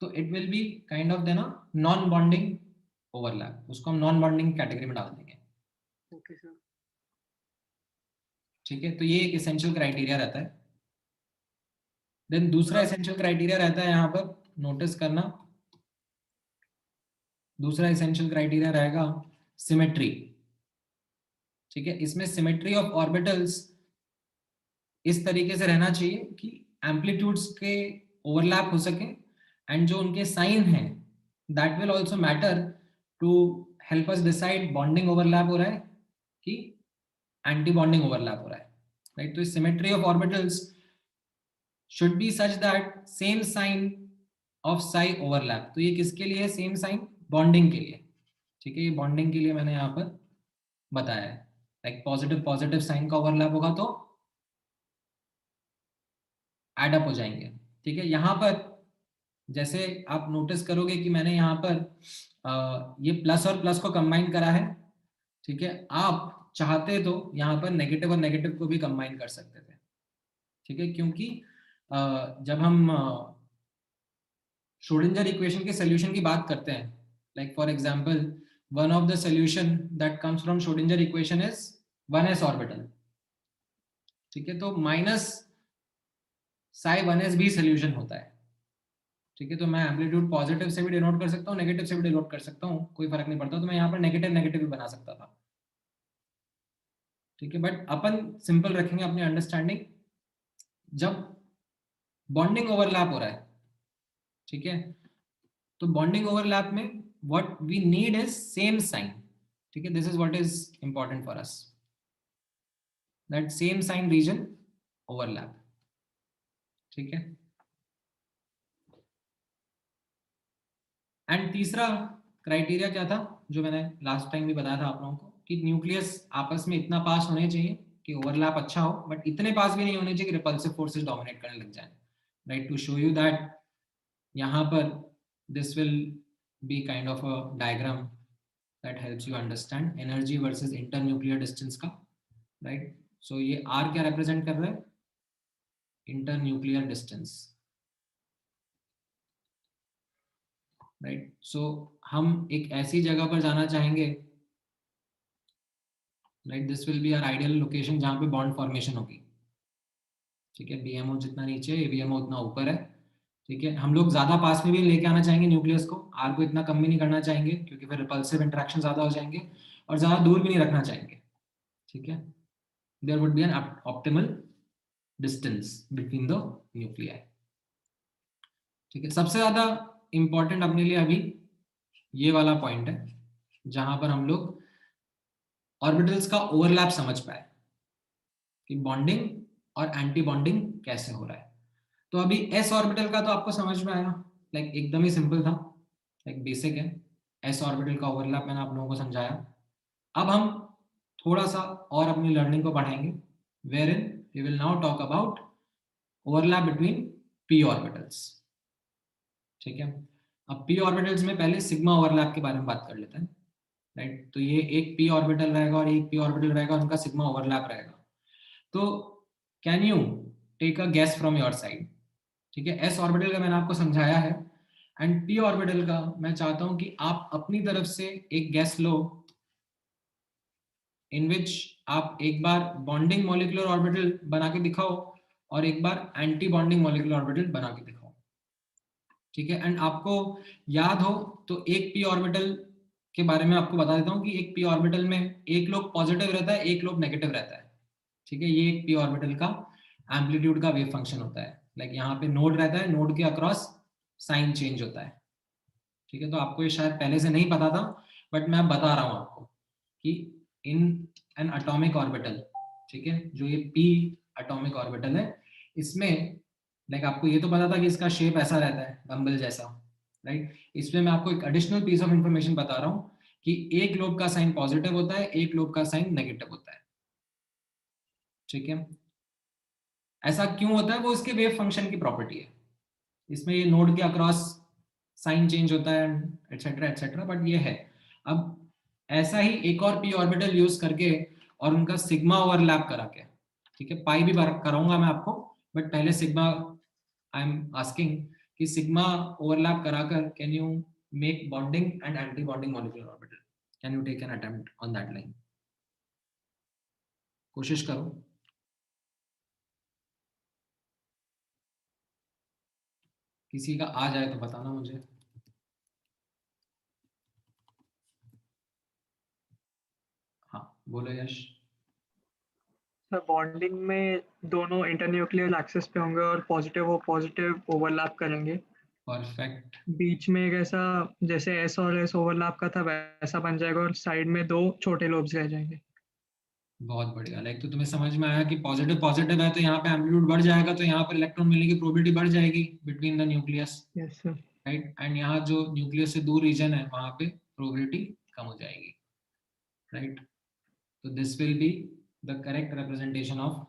तो it will be kind of देना नॉन बॉन्डिंग ओवरलैप, उसको हम नॉन बॉन्डिंग कैटेगरी में डाल देंगे, ओके सर। ठीक है। तो ये एक एसेंशियल क्राइटेरिया रहता है। देन दूसरा एसेंशियल क्राइटेरिया रहता है, यहाँ पर नोटिस करना, दूसरा एसेंशियल क्राइटेरिया रहेगा सिमेट्री, ठीक है। इसमें सिमेट्री ऑफ ऑर्बिटल्स इस तरीके से रहना चाहिए कि एम्पलीट्यूड्स के ओवरलैप हो सके एंड जो उनके साइन हैं that will also matter to help us decide bonding overlap हो रहा है कि एंटी बॉन्डिंग ओवरलैप हो रहा है, राइट। तो symmetry of orbitals should be such that same sign of psi overlap. तो ये किसके लिए है सेम साइन? बॉन्डिंग के लिए, ठीक है। ये बॉन्डिंग के लिए मैंने यहाँ पर बताया है, लाइक पॉजिटिव पॉजिटिव साइन का ओवरलैप होगा तो एड अप हो जाएंगे, ठीक है। यहाँ पर जैसे आप नोटिस करोगे कि मैंने यहाँ पर ये प्लस और प्लस को कंबाइन करा है, ठीक है। आप चाहते तो यहाँ पर नेगेटिव और नेगेटिव को भी कंबाइन कर सकते थे, ठीक है, क्योंकि जब हम श्रोडिंगर इक्वेशन के सोल्यूशन की बात करते हैं, like for example one of the solution that comes from Schrodinger equation is 1s orbital, ठीक है। तो माइनस साई 1s भी सोल्यूशन होता है, ठीक है। तो मैं एम्पलीट्यूड पॉजिटिव से भी डिनोट कर सकता हूँ, नेगेटिव से भी डिनोट कर सकता हूँ, कोई फर्क नहीं पड़ता। तो मैं यहाँ पर नेगेटिव नेगेटिव भी बना सकता था, ठीक है। बट अपन सिंपल रखेंगे अपनी अंडरस्टैंडिंग जब बॉन्डिंग ओवरलैप हो रहा है, ठीक है। तो बॉन्डिंग ओवरलैप में what we need is same sign, ठीक है। This is what is important for us, that same sign region overlap, ठीक है। एंड तीसरा क्राइटेरिया क्या था जो मैंने लास्ट टाइम भी बताया था आप लोगों को, कि न्यूक्लियस आपस में इतना पास होने चाहिए कि ओवरलैप अच्छा हो, बट इतने पास भी नहीं होने चाहिए कि रिपल्सिव फोर्सेस डोमिनेट करने लग जाए, right. To show you that यहाँ पर this will be kind of a diagram that helps you understand energy versus internuclear distance का, राइट। सो ये आर क्या रिप्रेजेंट कर रहा है? Internuclear distance, right. सो हम एक ऐसी जगह पर जाना चाहेंगे, right, this will be our ideal location जहां पे बॉन्ड फॉर्मेशन होगी, ठीक है। बीएमओ जितना नीचे एवीएमओ उतना ऊपर है, ठीक है। हम लोग ज्यादा पास में भी लेके आना चाहेंगे न्यूक्लियस को, आर को इतना कम भी नहीं करना चाहेंगे क्योंकि फिर रिपल्सिव इंटरेक्शन ज्यादा हो जाएंगे, और ज्यादा दूर भी नहीं रखना चाहेंगे, ठीक है। There would be an optimal distance between the nuclei, ठीक है। सबसे ज्यादा इंपॉर्टेंट अपने लिए अभी ये वाला पॉइंट है जहां पर हम लोग ऑर्बिटल्स का ओवरलैप समझ पाए कि बॉन्डिंग और एंटी बॉन्डिंग कैसे हो रहा है। तो अभी एस ऑर्बिटल का तो आपको समझ में आया, लाइक एकदम ही सिंपल था, लाइक बेसिक है। एस ऑर्बिटल का ओवरलैप मैंने आप लोगों को समझाया। अब हम थोड़ा सा और अपनी लर्निंग को बढ़ाएंगे, wherein we will now talk about overlap between P orbitals, ठीक है। अब पी ऑर्बिटल्स में पहले सिग्मा ओवरलैप के बारे में बात कर लेते हैं, राइट। तो ये एक पी ऑर्बिटल रहेगा और एक पी ऑर्बिटल रहेगा, उनका सिग्मा ओवरलैप रहेगा। तो can you take a guess from your side, ठीक है। एस ऑर्बिटल का मैंने आपको समझाया है, एंड पी ऑर्बिटल का मैं चाहता हूं कि आप अपनी तरफ से एक गेस लो इन विच आप एक बार बॉन्डिंग मॉलिक्यूलर ऑर्बिटल बना के दिखाओ और एक बार एंटी बॉन्डिंग मॉलिक्यूलर ऑर्बिटल बना के दिखाओ, ठीक है। एंड आपको याद हो तो एक पी ऑर्बिटल के बारे में आपको बता देता हूँ कि एक पी ऑर्बिटल में एक लोग पॉजिटिव रहता है, एक लोग नेगेटिव रहता है, ठीक है। ये एक पी ऑर्बिटल का एम्पलीट्यूड का वेव फंक्शन होता है, लाइक यहाँ पे नोड रहता है, नोड के अक्रॉस साइन चेंज होता है, ठीक है। तो आपको ये शायद पहले से नहीं पता था, बट मैं बता रहा हूँ आपको, कि इन एन एटॉमिक ऑर्बिटल, ठीक है, जो ये p एटॉमिक ऑर्बिटल है, इसमें लाइक आपको ये तो पता था कि इसका शेप ऐसा रहता है डंबल जैसा, राइट। इसमें मैं आपको एक एडिशनल पीस ऑफ इंफॉर्मेशन बता रहा हूँ कि एक लोब का साइन पॉजिटिव होता है, एक लोब का साइन नेगेटिव होता है, ठीक है। ऐसा क्यों होता है, वो इसके वेव फंक्शन की प्रॉपर्टी है। इसमें ये नोड के अक्रॉस साइन चेंज होता है एटसेट्रा एटसेट्रा, बट ये है। अब ऐसा ही एक और p ऑर्बिटल यूज करके और उनका सिग्मा ओवरलैप करा के, ठीक है, पाई भी कराऊंगा मैं आपको, बट पहले सिग्मा आई एम आस्किंग कि सिग्मा ओवरलैप कराकर can you make bonding and anti bonding molecular orbital, can you take an attempt on that line? कोशिश करो। किसी का आ जाए तो बताना मुझे। हाँ बोलो यश। सर बॉन्डिंग में दोनों इंटरन्यूक्लियर एक्सिस पे होंगे और पॉजिटिव ओवरलैप करेंगे। परफेक्ट। बीच में एक ऐसा जैसे एस और एस ओवरलैप का था वैसा बन जाएगा और साइड में दो छोटे लोब्स रह जाएंगे। बहुत बढ़िया। लाइक तो तुम्हें समझ में आया कि पॉजिटिव पॉजिटिव है तो यहाँ पे एम्पलीट्यूड बढ़ जाएगा, तो यहाँ पर इलेक्ट्रॉन मिलने की प्रोबेबिलिटी बढ़ जाएगी between the nucleus, yes sir. Right. And यहाँ जो न्यूक्लियस से दूर रीजन है वहां पे प्रोबेबिलिटी कम हो जाएगी, राइट। तो this will be the correct representation of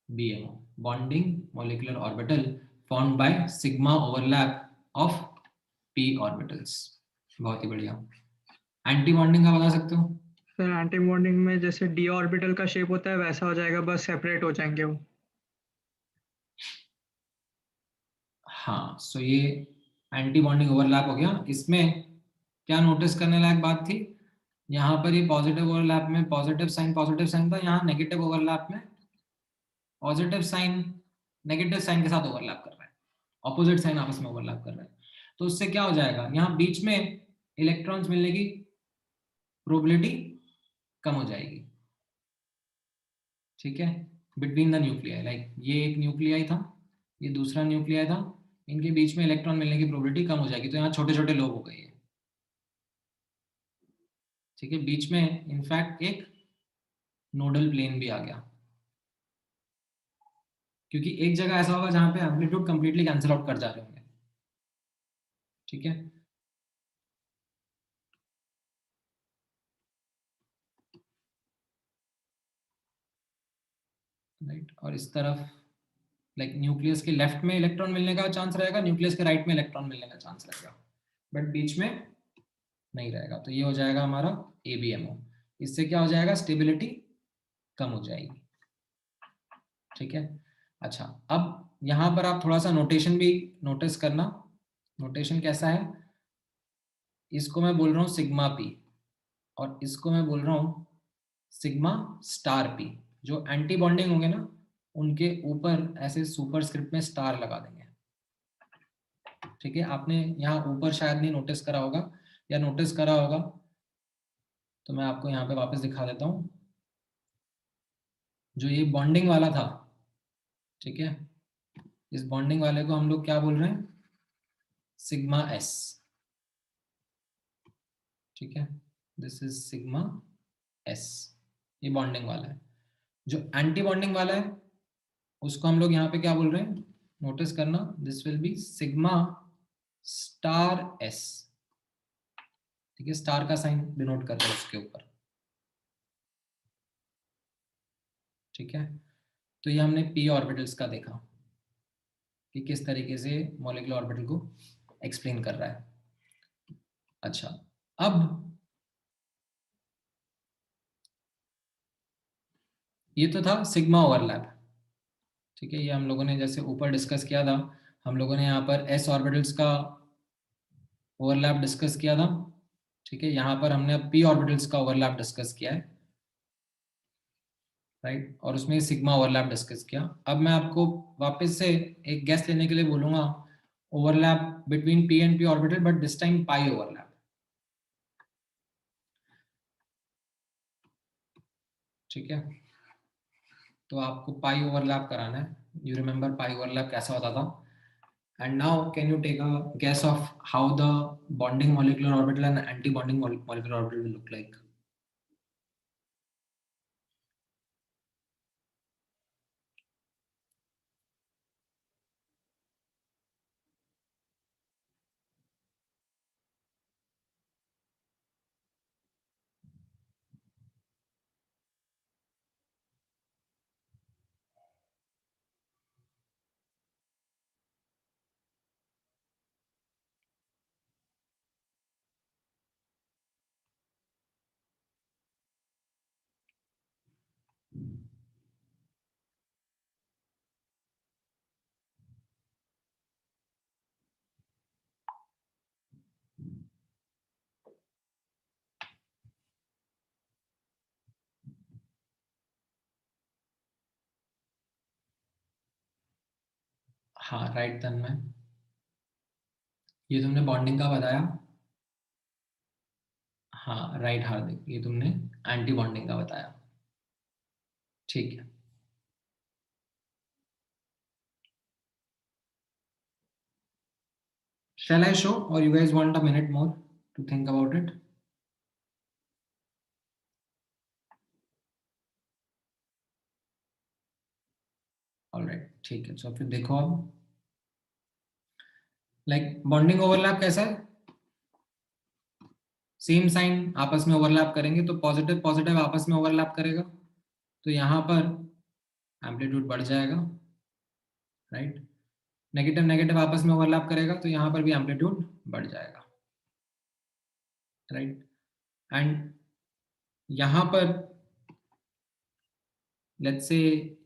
BMO, bonding molecular orbital formed by sigma overlap of p orbitals। बहुत ही बढ़िया। एंटी बॉन्डिंग का बता सकते हो? सर एंटी बॉन्डिंग में जैसे डी ऑर्बिटल का शेप होता है वैसा हो जाएगा, बस सेपरेट हो जाएंगे वो। हाँ, सो ये एंटी बॉन्डिंग ओवरलैप हो गया। इसमें क्या नोटिस करने लायक बात थी, यहाँ पर ये पॉजिटिव ओवरलैप में पॉजिटिव साइन था, यहाँ नेगेटिव ओवरलैप में पॉजिटिव साइन नेगेटिव साइन के साथ ओवरलैप कर रहा है, ऑपोजिट साइन आपस में ओवरलैप कर रहा है। तो उससे क्या हो जाएगा, यहाँ बीच में इलेक्ट्रॉन्स मिलने की प्रोबेबिलिटी कम हो जाएगी, ठीक है, बिटवीन द न्यूक्लियाई। लाइक ये एक न्यूक्लियाई था, ये दूसरा न्यूक्लियाई था, इनके बीच में इलेक्ट्रॉन मिलने की प्रोबेबिलिटी कम हो जाएगी, तो यहाँ छोटे छोटे लोब हो गए, ठीक है। बीच में इनफैक्ट एक नोडल प्लेन भी आ गया, क्योंकि एक जगह ऐसा होगा जहां पे एम्पलीट्यूड कंप्लीटली कैंसिल आउट कर जा रहे होंगे, ठीक है। राइट, और इस तरफ लाइक न्यूक्लियस के लेफ्ट में इलेक्ट्रॉन मिलने का चांस रहेगा, न्यूक्लियस के राइट में इलेक्ट्रॉन मिलने का चांस रहेगा, बट बीच में नहीं रहेगा। तो ये हो जाएगा हमारा ABMO। इससे क्या हो जाएगा, स्टेबिलिटी कम हो जाएगी, ठीक है। अच्छा, अब यहाँ पर आप थोड़ा सा नोटेशन भी नोटिस करना। नोटेशन कैसा है, इसको मैं बोल रहा हूँ सिग्मा P और इसको मैं बोल रहा हूँ सिग्मा स्टार P। जो एंटी बॉन्डिंग होंगे ना, उनके ऊपर ऐसे सुपरस्क्रिप्ट में स्टार लगा देंगे, ठीक है। आपने यहाँ ऊपर शायद नहीं नोटिस करा होगा, या नोटिस करा होगा तो मैं आपको यहाँ पे वापस दिखा देता हूँ। जो ये बॉन्डिंग वाला था, ठीक है, इस बॉन्डिंग वाले को हम लोग क्या बोल रहे हैं, सिग्मा S, ठीक है। दिस इज सिग्मा S, ये बॉन्डिंग वाला है। जो एंटी बॉन्डिंग वाला है उसको हम लोग यहाँ पे क्या बोल रहे हैं, नोटिस करना, this will B sigma star S, ठीक है। स्टार का साइन डिनोट करते हैं उसके ऊपर, ठीक है। तो ये हमने p ऑर्बिटल्स का देखा कि किस तरीके से मॉलिक्यूलर ऑर्बिटल को एक्सप्लेन कर रहा है। अच्छा, अब ये तो था सिग्मा ओवरलैप, ठीक है। ये हम लोगों ने जैसे ऊपर डिस्कस किया था, हम लोगों ने यहाँ पर s ऑर्बिटल्स का ओवरलैप डिस्कस किया था, ठीक है। यहाँ पर हमने अब p ऑर्बिटल्स का ओवरलैप डिस्कस किया है, राइट, और उसमें सिग्मा ओवरलैप डिस्कस किया। अब मैं आपको वापस से एक गेस लेने के लिए बोलूंगा, overlap between p and p orbital, but this time pi overlap, ठीक है। तो आपको पाई ओवरलैप कराना है। यू रिमेंबर पाई ओवरलैप कैसा होता था? And now can you take a guess of how the bonding molecular orbital and anti bonding molecular orbital will look like? हाँ राइट तन्मय, ये तुमने बॉन्डिंग का बताया। हाँ राइट हार्दिक, ये तुमने एंटी बॉन्डिंग का बताया। ठीक है, shall I show or you guys want a minute more to think about it? All right, ठीक है, so फिर देखो अब लाइक बॉन्डिंग ओवरलैप कैसा है, सेम साइन आपस में ओवरलैप करेंगे तो पॉजिटिव पॉजिटिव आपस में ओवरलैप करेगा, तो यहाँ पर एम्पलीट्यूड बढ़ जाएगा, राइट। नेगेटिव नेगेटिव आपस में ओवरलैप करेगा तो यहाँ पर भी एम्पलीट्यूड बढ़ जाएगा, राइट। एंड यहाँ पर लेट्स से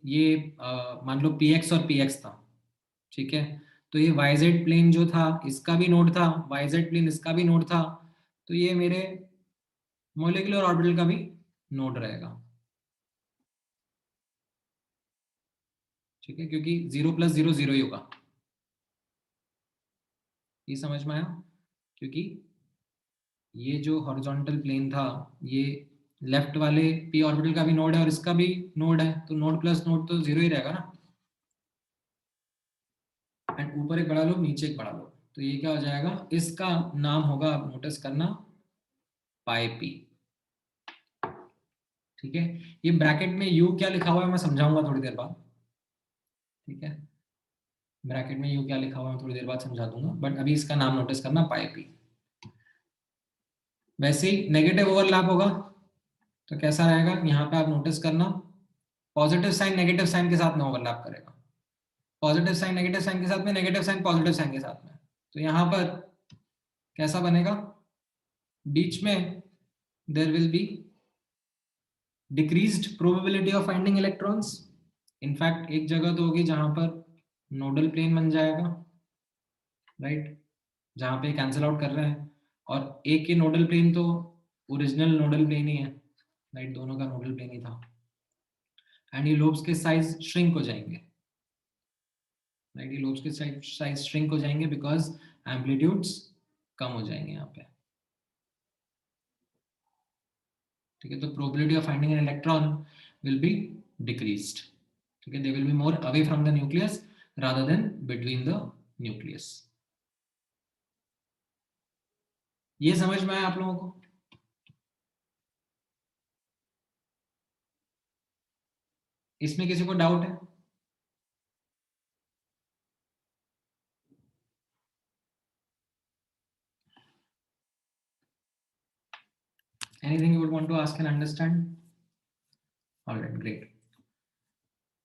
ये मान लो px और px था, ठीक है, तो ये yz प्लेन जो था इसका भी नोड था, yz प्लेन इसका भी नोड था, तो ये मेरे मॉलिक्यूलर ऑर्बिटल का भी नोड रहेगा, ठीक है, क्योंकि 0 + 0 0 ही होगा, ये समझ में आया। क्योंकि ये जो हॉरिजॉन्टल प्लेन था ये लेफ्ट वाले p ऑर्बिटल का भी नोड है और इसका भी नोड है, तो नोड प्लस नोड तो 0 ही रहेगा ना। एंड ऊपर एक बढ़ा लो नीचे एक बढ़ा लो, तो ये क्या हो जाएगा, इसका नाम होगा, आप नोटिस करना, पाई p, ठीक है। ये ब्रैकेट में u क्या लिखा हुआ है मैं समझाऊंगा थोड़ी देर बाद, ठीक है, ब्रैकेट में u क्या लिखा हुआ है मैं थोड़ी देर बाद समझा दूंगा, बट अभी इसका नाम नोटिस करना, पाई p। वैसे ही नेगेटिव ओवरलैप होगा तो कैसा रहेगा, यहाँ पे आप नोटिस करना, पॉजिटिव साइन नेगेटिव साइन के साथ में ओवरलैप करेगा, पॉजिटिव साइन नेगेटिव साइन के साथ में, नेगेटिव साइन पॉजिटिव साइन के साथ में, तो यहाँ पर कैसा बनेगा, बीच में there will be decreased probability of finding electrons. In fact एक जगह तो होगी जहां पर नोडल प्लेन बन जाएगा, राइट, जहां पे कैंसिल आउट कर रहे हैं, और एक के नोडल प्लेन तो ओरिजिनल नोडल प्लेन ही है, राइट, दोनों का नोडल प्लेन ही था। एंड ये लोब्स के साइज श्रिंक हो जाएंगे, राइट, ये लोब्स के साइज श्रिंक हो जाएंगे बिकॉज एम्पलीट्यूड्स कम हो जाएंगे यहाँ पे, ठीक है। तो probability of finding an electron will be decreased, ठीक है, they will be more away from the nucleus rather than between the nucleus. ये समझ में आया आप लोगों को? इसमें किसी को डाउट है? Anything you would want to ask and understand? All right, great.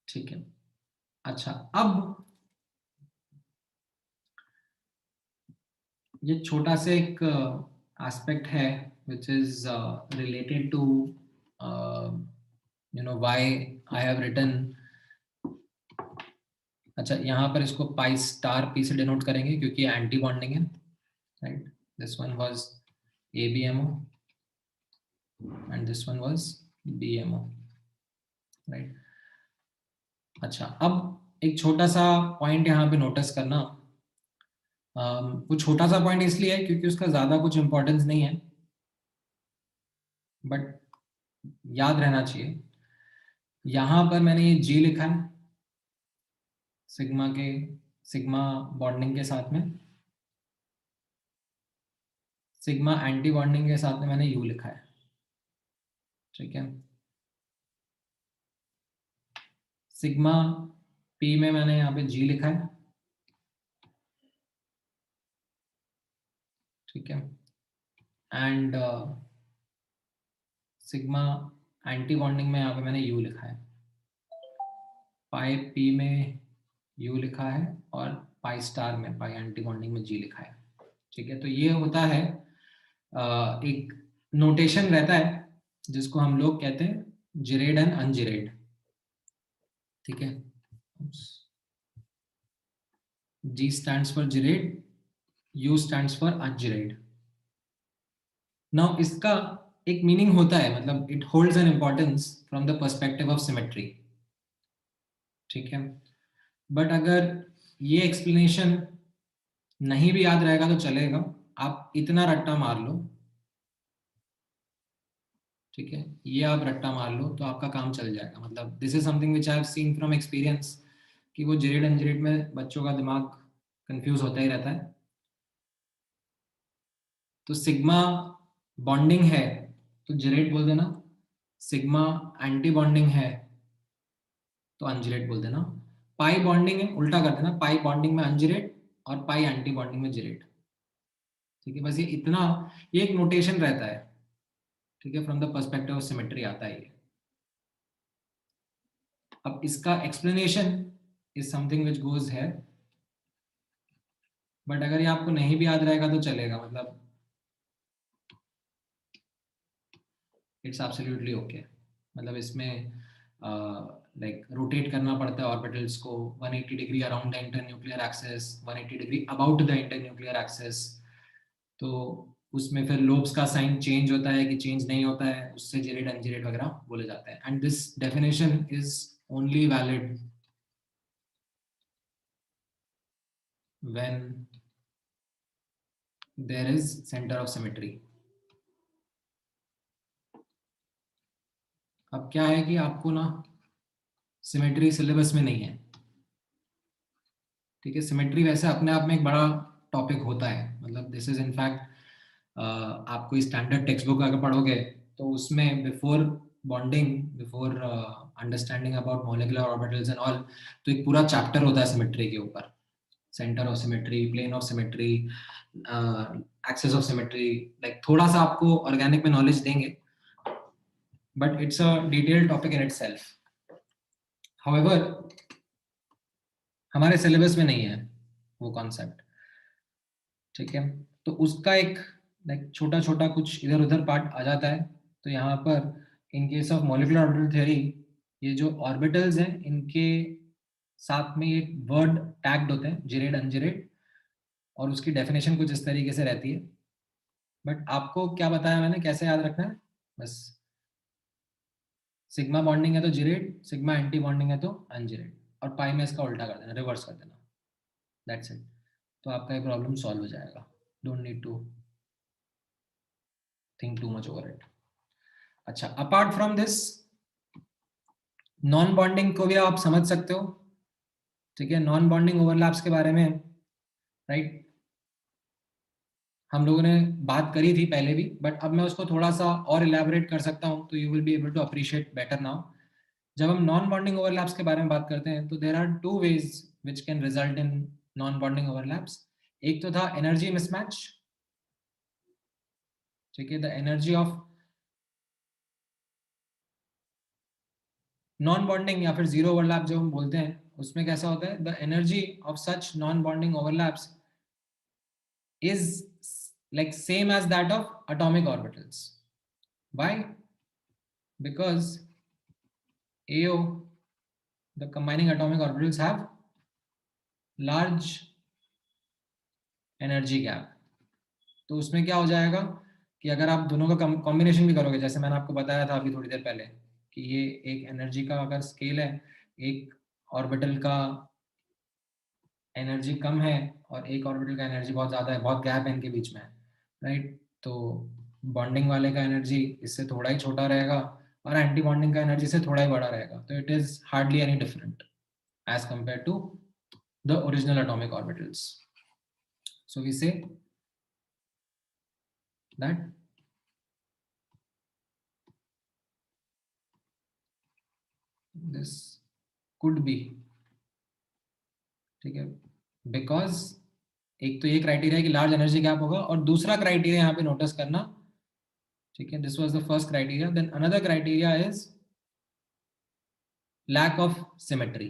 ठीक है, अच्छा, अब ये छोटा सा एक एस्पेक्ट है which is related to why I have written, अच्छा यहाँ पर इसको पाई स्टार p से डिनोट करेंगे क्योंकि एंटी बॉन्डिंग है, right, this one was ABMO and this one was BMO, right. अच्छा, अब एक छोटा सा पॉइंट यहाँ पे नोटिस करना, वो छोटा सा पॉइंट इसलिए है क्योंकि उसका ज्यादा कुछ इंपॉर्टेंस नहीं है, बट याद रहना चाहिए। यहाँ पर मैंने ये G लिखा है सिग्मा बॉन्डिंग के साथ में, सिग्मा एंटी बॉन्डिंग के साथ में मैंने U लिखा है, ठीक है। सिग्मा P में मैंने यहाँ पे G लिखा है, ठीक है, एंड सिग्मा एंटी बॉन्डिंग में यहाँ पे मैंने U लिखा है, पाई P में U लिखा है और पाई स्टार में, पाई एंटी बॉन्डिंग में G लिखा है, ठीक है। तो ये होता है एक नोटेशन रहता है जिसको हम लोग कहते हैं जिरेड एंड अनजिरेड, ठीक है। G stands for gerade, U stands for ungerade. Now इसका एक मीनिंग होता है, मतलब it holds an importance from the perspective of symmetry, ठीक है। बट अगर ये एक्सप्लेनेशन नहीं भी याद रहेगा तो चलेगा, आप इतना रट्टा मार लो, ठीक है, ये आप रट्टा मार लो तो आपका काम चल जाएगा। मतलब this is something which I have seen from experience कि वो जेरेड एंजरेड में बच्चों का दिमाग कंफ्यूज होता ही रहता है। तो सिग्मा बॉन्डिंग है तो जेरेड बोल देना, सिग्मा एंटी बॉन्डिंग है तो अंजिरेट बोल देना, पाई बॉन्डिंग है उल्टा कर देना, पाई बॉन्डिंग में अंजिरेट और पाई एंटी बॉन्डिंग में जेरेट, ठीक है। बस ये इतना, ये एक नोटेशन रहता है, ठीक है, from the perspective of symmetry आता है ये। अब इसका explanation is something which goes है, बट अगर ये आपको नहीं भी याद रहेगा तो चलेगा, मतलब इट्स एब्सोल्युटली ओके। मतलब इसमें लाइक रोटेट करना पड़ता है ऑर्बिटल्स को 180 degree around the internuclear axis, 180 degree about the internuclear axis. तो उसमें फिर लोब्स का साइन चेंज होता है कि चेंज नहीं होता है, उससे जेरेड अनजेरेड वगैरह बोले जाते हैं। And this definition is only valid when there is centre of symmetry. अब क्या है कि आपको ना सिमेट्री सिलेबस में नहीं है, ठीक है। सिमेट्री वैसे अपने आप में एक बड़ा टॉपिक होता है, मतलब दिस इज इनफैक्ट आपको स्टैंडर्ड टेक्स्ट बुक अगर पढ़ोगे तो उसमें before bonding, before understanding about molecular orbitals and all, तो एक पूरा चैप्टर होता है सिमेट्री के ऊपर, centre of symmetry, plane of symmetry, axis of symmetry. Like थोड़ा सा आपको ऑर्गेनिक में नॉलेज देंगे, but it's a detailed topic in itself. However हमारे सिलेबस में नहीं है वो कॉन्सेप्ट, ठीक है। तो उसका एक लाइक छोटा छोटा कुछ इधर उधर पार्ट आ जाता है। तो यहाँ पर in case of molecular orbital theory, ये जो ऑर्बिटल्स हैं इनके साथ में एक वर्ड टैग्ड होते हैं, जेरेड अनजेरेड, और उसकी डेफिनेशन कुछ इस तरीके से रहती है। बट आपको क्या बताया मैंने, कैसे याद रखना है, बस सिग्मा बॉन्डिंग है तो जेरेड, सिग्मा एंटी बॉन्डिंग है तो अनजेरेड, और पाई में इसका उल्टा कर देना, रिवर्स कर देना, दैट्स इट। तो आपका ये प्रॉब्लम सॉल्व हो जाएगा, don't need to think too much over it. अच्छा, apart from this non bonding को भी आप समझ सकते हो, ठीक है। नॉन बॉन्डिंग ओवरलैप्स के बारे में, राइट, हम लोगों ने बात करी थी पहले भी, बट अब मैं उसको थोड़ा सा और इलैबोरेट कर सकता हूं, तो you will be able to appreciate better now. जब हम नॉन बॉन्डिंग ओवरलैप्स के बारे में बात करते हैं तो there are two ways which can result in non bonding overlaps. एक तो था एनर्जी मिसमैच, ठीक है। The energy of non bonding या फिर जीरो ओवरलैप जो हम बोलते हैं, उसमें कैसा होता है, the energy of such non bonding overlaps is like same as that of atomic orbitals. Why? Because AO, the combining atomic orbitals have large energy gap. तो उसमें क्या हो जाएगा कि अगर आप दोनों का कॉम्बिनेशन भी करोगे, जैसे मैंने आपको बताया था अभी थोड़ी देर पहले कि ये एक एनर्जी का अगर स्केल है, एक ऑर्बिटल का एनर्जी कम है और एक ऑर्बिटल का एनर्जी बहुत ज्यादा है, बहुत गैप है इनके बीच में, राइट। तो बॉन्डिंग वाले का एनर्जी इससे थोड़ा ही छोटा रहेगा और एंटी बॉन्डिंग का एनर्जी से थोड़ा ही बड़ा रहेगा। तो it is hardly any different as compare to the original atomic orbitals. So we say that this could be, ठीक है, बिकॉज एक तो ये क्राइटेरिया कि लार्ज एनर्जी गैप होगा, और दूसरा क्राइटेरिया यहाँ पे नोटिस करना, ठीक है, this was the first criteria. Then another criteria is lack of symmetry,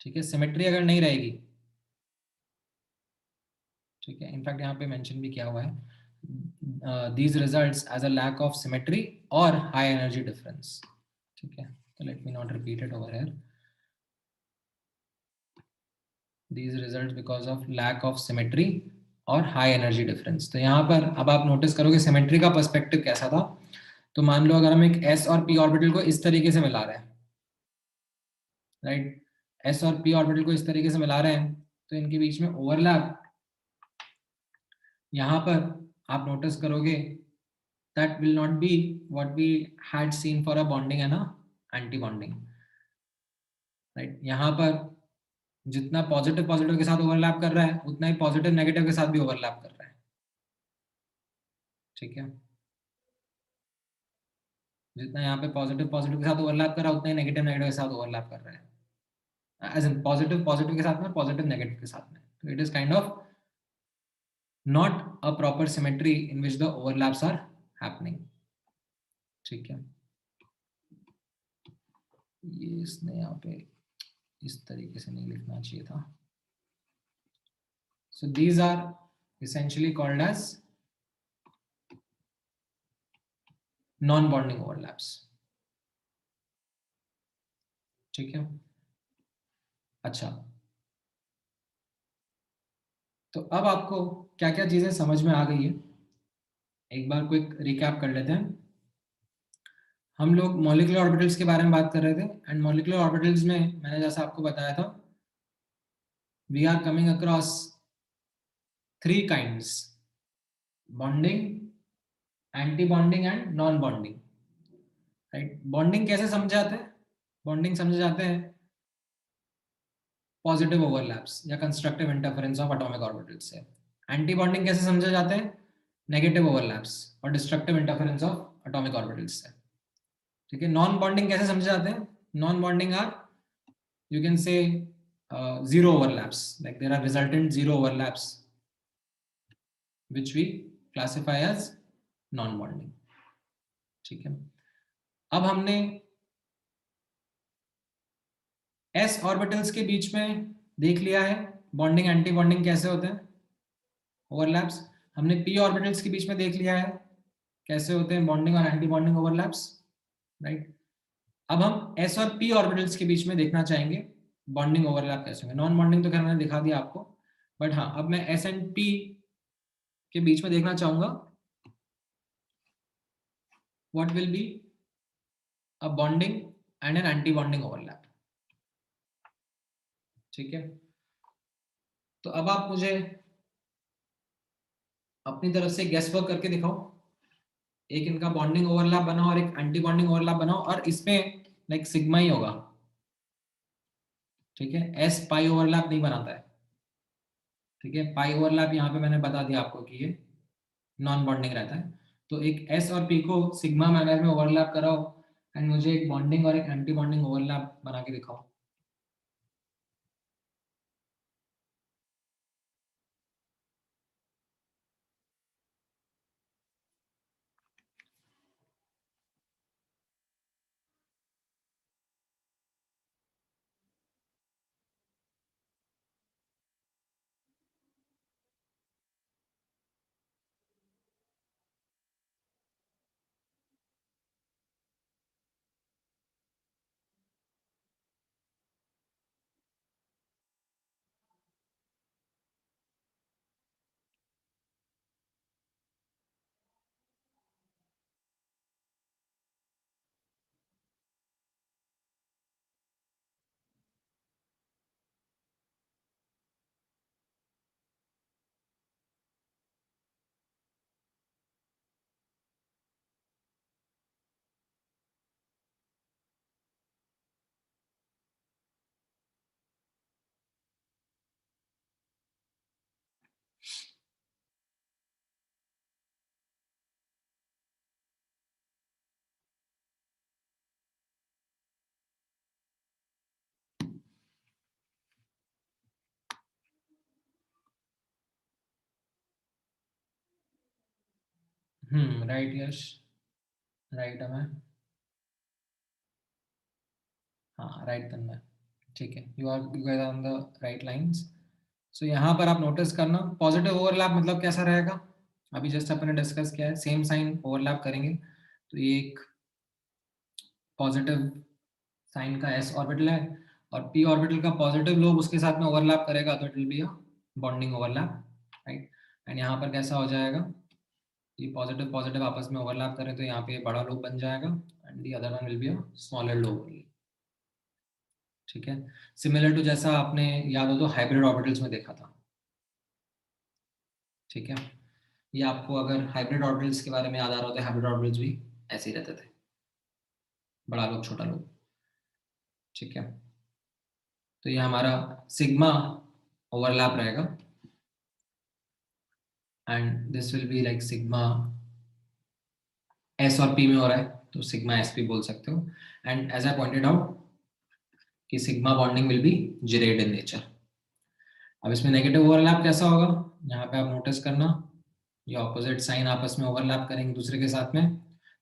ठीक है। सिमेट्री अगर नहीं रहेगी, ठीक है, इनफैक्ट यहाँ पे मेंशन भी किया हुआ है, these results as a lack of symmetry or high energy difference, ठीक है। तो let me not repeat it over here. These results because of lack of symmetry और high energy difference. तो यहाँ पर अब आप नोटिस करोगे सिमेट्री का पर्सपेक्टिव कैसा था। तो मान लो अगर हम एक s और p ऑर्बिटल को इस तरीके से मिला रहे हैं, राइट, s और p ऑर्बिटल को इस तरीके से मिला रहे हैं तो इनके बीच में ओवरलैप यहाँ पर आप नोटिस करोगे that will not be what we had seen for a bonding and a anti bonding, right? यहाँ पर जितना पॉजिटिव पॉजिटिव के साथ ओवरलैप कर रहा है उतना ही पॉजिटिव नेगेटिव के साथ भी ओवरलैप कर रहा है, ठीक है? जितना यहाँ पे पॉजिटिव पॉजिटिव के साथ ओवरलैप कर रहा है उतना ही नेगेटिव नेगेटिव के साथ ओवरलैप कर रहा है, एज इन पॉजिटिव पॉजिटिव के साथ में, पॉजिटिव नेगेटिव के साथ में. तो it is kind of not a proper symmetry in which the overlaps are happening, ठीक है? ये इसने यहाँ पे इस तरीके से नहीं लिखना चाहिए था. So these are essentially called as non-bonding overlaps, ठीक है? अच्छा, तो अब आपको क्या क्या चीजें समझ में आ गई है, एक बार क्विक रिकैप कर लेते हैं. हम लोग मॉलिक्यूलर ऑर्बिटल्स के बारे में बात कर रहे थे एंड मॉलिक्यूलर ऑर्बिटल्स में मैंने जैसा आपको बताया था we are coming across 3 kinds: bonding, anti bonding and non bonding, right? Bonding कैसे समझे जाते हैं? बॉन्डिंग समझे जाते हैं पॉजिटिव ओवरलैप्स या constructive interference of atomic orbitals से. एंटी बॉन्डिंग कैसे समझे जाते हैं? नेगेटिव ओवरलैप्स और destructive interference of atomic orbitals से, ठीक है? नॉन बॉन्डिंग कैसे समझे जाते हैं? Non bonding are, you can say, zero overlaps, like there are resultant zero overlaps which we classify as non bonding, ठीक है? अब हमने s ऑर्बिटल्स के बीच में देख लिया है बॉन्डिंग एंटी बॉन्डिंग कैसे होते हैं, ओवरलैप्स. हमने p ऑर्बिटल्स के बीच में देख लिया है कैसे होते हैं बॉन्डिंग और एंटी बॉन्डिंग ओवरलैप्स, राइट? अब हम s और p ऑर्बिटल्स के बीच में देखना चाहेंगे बॉन्डिंग ओवरलैप कैसे होंगे. नॉन बॉन्डिंग तो खैर मैंने दिखा दिया आपको, बट हाँ अब मैं s एंड p के बीच में देखना चाहूंगा what will be a bonding and an anti bonding overlap, ठीक है? तो अब आप मुझे अपनी तरफ से गेस वर्क करके दिखाओ, एक इनका बॉन्डिंग ओवरलैप बनाओ और एक एंटी बॉन्डिंग ओवरलैप बनाओ और इसमें लाइक सिग्मा ही होगा, ठीक है? s पाई ओवरलैप नहीं बनाता है, ठीक है? पाई ओवरलैप यहाँ पे मैंने बता दिया आपको कि ये नॉन बॉन्डिंग रहता है. तो एक s और p को सिग्मा मैनर में ओवरलैप कराओ एंड मुझे एक बॉन्डिंग और एक एंटी बॉन्डिंग ओवरलैप बना के दिखाओ. राइट यश, राइट है मैं, हाँ राइट तन्मय, ठीक है? You guys are on the right lines. So यहाँ पर आप नोटिस करना पॉजिटिव ओवरलैप मतलब कैसा रहेगा, अभी जस्ट अपने डिस्कस किया है, सेम साइन ओवरलैप करेंगे तो ये एक पॉजिटिव साइन का s ऑर्बिटल है और p ऑर्बिटल का पॉजिटिव लोब उसके साथ में ओवरलैप करेगा तो it will be a bonding overlap, right? And यहाँ पर कैसा हो जाएगा, ये पॉजिटिव पॉजिटिव आपस में ओवरलैप करें तो यहाँ पे बड़ा लोब बन जाएगा and the other one will be a smaller lobe, ठीक है, सिमिलर टू जैसा आपने याद हो तो हाइब्रिड ऑर्बिटल्स में देखा था। ठीक है, ये आपको अगर हाइब्रिड ऑर्बिटल्स के बारे में याद आ रहा हो तो हाइब्रिड ऑर्बिटल्स भी ऐसे ही रहते थे, बड़ा लोग छोटा लोग। ठीक है, तो ये हमारा सिग्मा ओवरलैप रहेगा and this will be like sigma S और पी में हो रहा है तो सिग्मा एस पी बोल सकते हो। And as I pointed out कि sigma bonding will be gerade in nature. अब इसमें नेगेटिव ओवरलैप कैसा होगा, यहाँ पे आप नोटिस करना, ये ऑपोजिट साइन आपस में ओवरलैप करेंगे दूसरे के साथ में,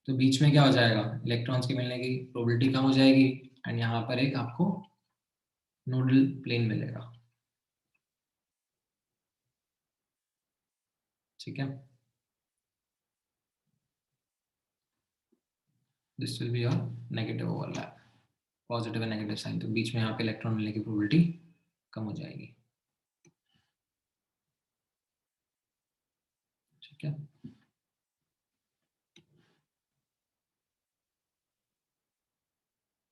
तो बीच में क्या हो जाएगा, इलेक्ट्रॉन्स के मिलने की प्रोबेबिलिटी कम हो जाएगी एंड यहाँ पर एक आपको नोडल प्लेन मिलेगा। ठीक है, this will be your negative overlap, positive and negative sign, तो बीच में यहाँ पे इलेक्ट्रॉन मिलने की प्रोबेबिलिटी कम हो जाएगी। ठीक है,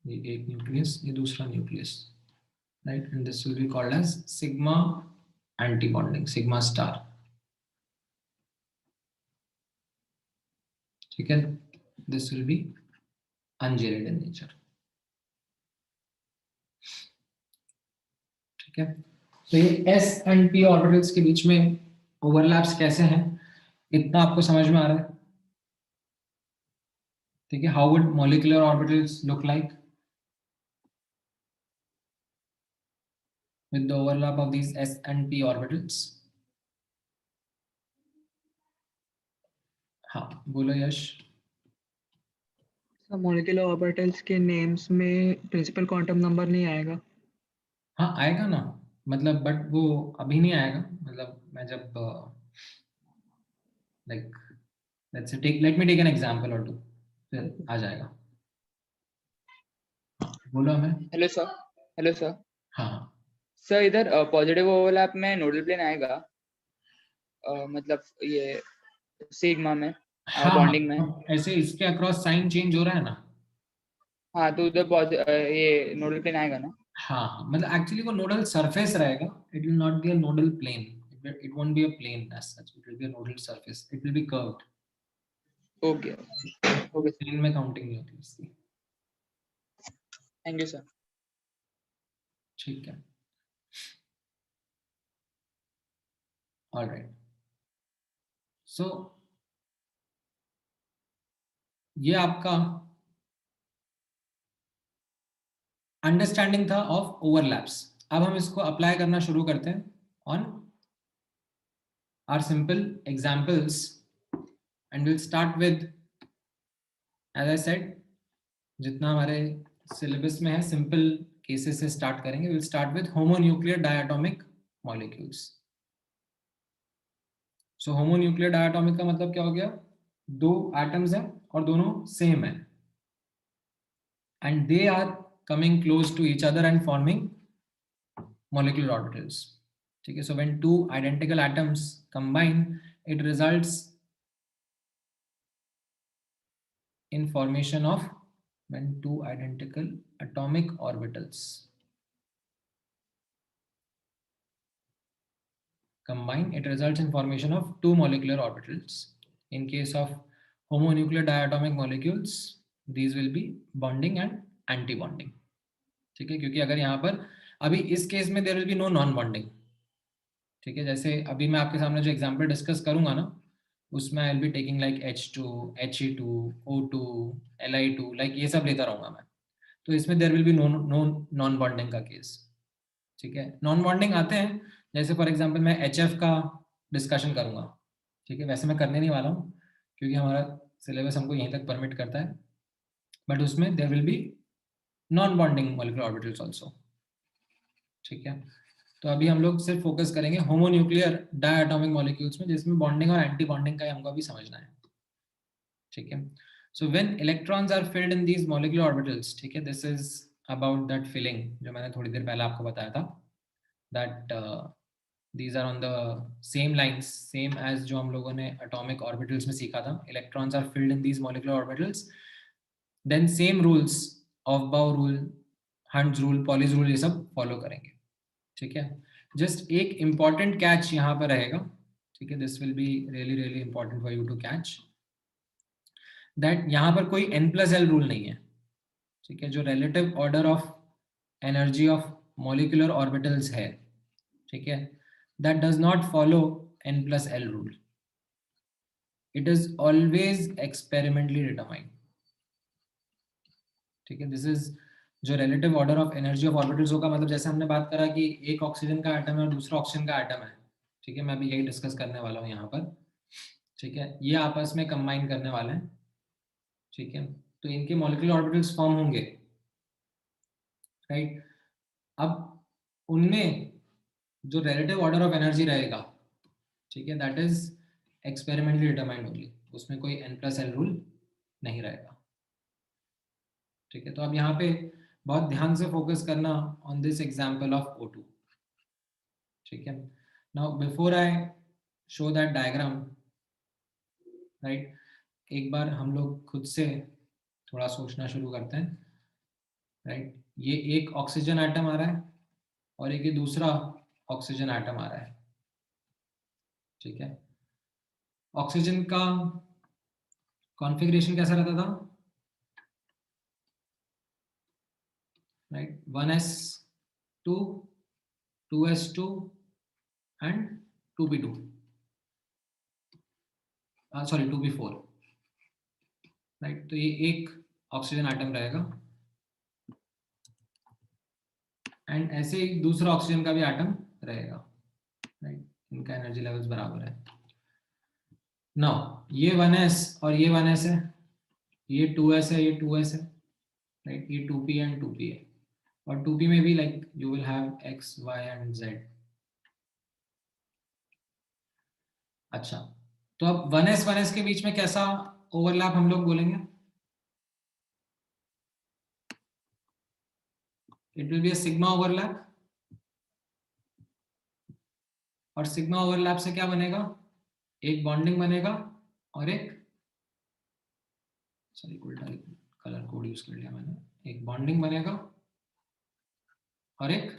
ये एक न्यूक्लियस, ये दूसरा nucleus, right, and this will be called as sigma anti bonding, sigma star. ठीक है, this will be ungerade in nature. ठीक है, तो ये s एंड p ऑर्बिटल्स के बीच में ओवरलैप्स कैसे हैं, इतना आपको समझ में आ रहा है। ठीक है, how would molecular orbitals look like with the overlap of these s and p orbitals? हाँ बोलो यश। सर मॉलिक्यूलर ऑर्बिटल्स के नेम्स में प्रिंसिपल क्वांटम नंबर नहीं आएगा? हाँ आएगा ना, मतलब बट वो अभी नहीं आएगा, मतलब मैं जब like let me take an example or two, फिर आ जाएगा। बोलो हमें। Hello sir. हाँ सर इधर पॉजिटिव ओवरलैप में नोडल प्लेन आएगा, मतलब ये सिग्मा में हाँ बॉन्डिंग में। ऐसे इसके अक्रॉस साइन चेंज हो रहा है ना। हाँ तो उधर ये नोडल प्लेन आएगा ना? हाँ मतलब एक्चुअली वो नोडल सरफेस रहेगा, it will not be a nodal plane, it won't be a plane as such, it will be a nodal surface, it will be curved. Okay plane में counting नहीं होती इसकी। Thank you sir. ठीक है, alright, सो ये आपका understanding था of overlaps. अब हम इसको अप्लाई करना शुरू करते हैं on our simple examples and will start with, as I said, जितना हमारे सिलेबस में है सिंपल केसेस से स्टार्ट करेंगे। Will start with homonuclear diatomic molecules. So homonuclear diatomic का मतलब क्या हो गया, दो एटम्स हैं और दोनों सेम है and they are coming close to each other and forming molecular orbitals. ठीक है, so when two identical atoms combine, it results in formation of, when two identical atomic orbitals combine, it results in formation of two molecular orbitals. In case of homonuclear diatomic molecules, these will be bonding and anti-bonding. ठीक है, क्योंकि अगर यहाँ पर अभी इस case में there will be no non-bonding। ठीक है, जैसे अभी मैं आपके सामने जो एग्जांपल डिस्कस करूंगा ना, उसमें I will be taking like H2, He2, O2, Li2, like ये सब लेता रहूंगा मैं, तो इसमें there will be no non bonding का केस। ठीक है, नॉन बॉन्डिंग आते हैं, जैसे फॉर एग्जांपल मैं HF का डिस्कशन करूंगा। ठीक है, वैसे मैं करने नहीं वाला हूँ क्योंकि हमारा सिलेबस हमको यहीं तक परमिट करता है, बट उसमें there will be non bonding molecular orbitals also. ठीक है, तो अभी हम लोग सिर्फ फोकस करेंगे होमोन्यूक्लियर डायटोमिक मॉलिक्यूल्स में, जिसमें बॉन्डिंग और एंटी बॉन्डिंग का हमको अभी समझना है। ठीक है, so when electrons are filled in these molecular orbitals, ठीक है, this is about that filling जो मैंने थोड़ी देर पहले आपको बताया था, that these are on the same lines, same as जो हम लोगों ने एटॉमिक ऑर्बिटल्स में सीखा था। Electrons are filled in these molecular orbitals, then same rules, Aufbau rule, Hund's rule, Pauli's rule, ये सब फॉलो करेंगे, ठीक है। जस्ट एक इंपॉर्टेंट कैच यहाँ पर रहेगा, ठीक है, this will be really really important for you to catch that यहाँ पर कोई n+l रूल नहीं है, ठीक है। जो relative order of energy of molecular orbitals है, ठीक है, that does not follow n+l rule, it is always experimentally determined, ठीक है। दिस इज जो relative order of energy of orbitals होगा, मतलब जैसे हमने बात करा कि एक ऑक्सीजन का एटम है और दूसरा ऑक्सीजन का एटम है, ठीक है, मैं भी यही डिस्कस करने वाला हूँ यहाँ पर, ठीक है। ये आपस में कंबाइन करने वाले हैं, ठीक है, तो इनके मॉलिक्यूलर ऑर्बिटल्स फॉर्म होंगे, राइट। अब उनमें जो रिलेटिव ऑर्डर ऑफ एनर्जी रहेगा, ठीक है, that is experimentally determined only, उसमें कोई n+l रूल नहीं रहेगा, ठीक है। तो अब यहाँ पे बहुत ध्यान से फोकस करना on this example of O2, ठीक है। Now before I show that diagram, right, एक बार हम लोग खुद से थोड़ा सोचना शुरू करते हैं, राइट। ये एक ऑक्सीजन एटम आ रहा है और एक ये दूसरा ऑक्सीजन एटम आ रहा है, ठीक है। ऑक्सीजन का कॉन्फ़िगरेशन कैसा रहता था, right, 1s2 2s2 and 2p2, sorry 2p4, right. तो ये एक ऑक्सीजन एटम रहेगा एंड ऐसे ही दूसरा ऑक्सीजन का भी एटम रहेगा, राइट, इनका एनर्जी लेवल्स बराबर है। नाउ ये 1s और ये 1s है, ये 2s है, ये 2s है, राइट, ये 2p एंड 2p है, और 2p में भी like you will have x y and z। अच्छा, तो अब 1s के बीच में कैसा ओवरलैप हम लोग बोलेंगे, it will be a sigma overlap, और सिग्मा ओवरलैप से क्या बनेगा, एक बॉन्डिंग बनेगा और एक, सॉरी उल्टा कलर कोड यूज कर लिया मैंने, एक बॉन्डिंग बनेगा और एक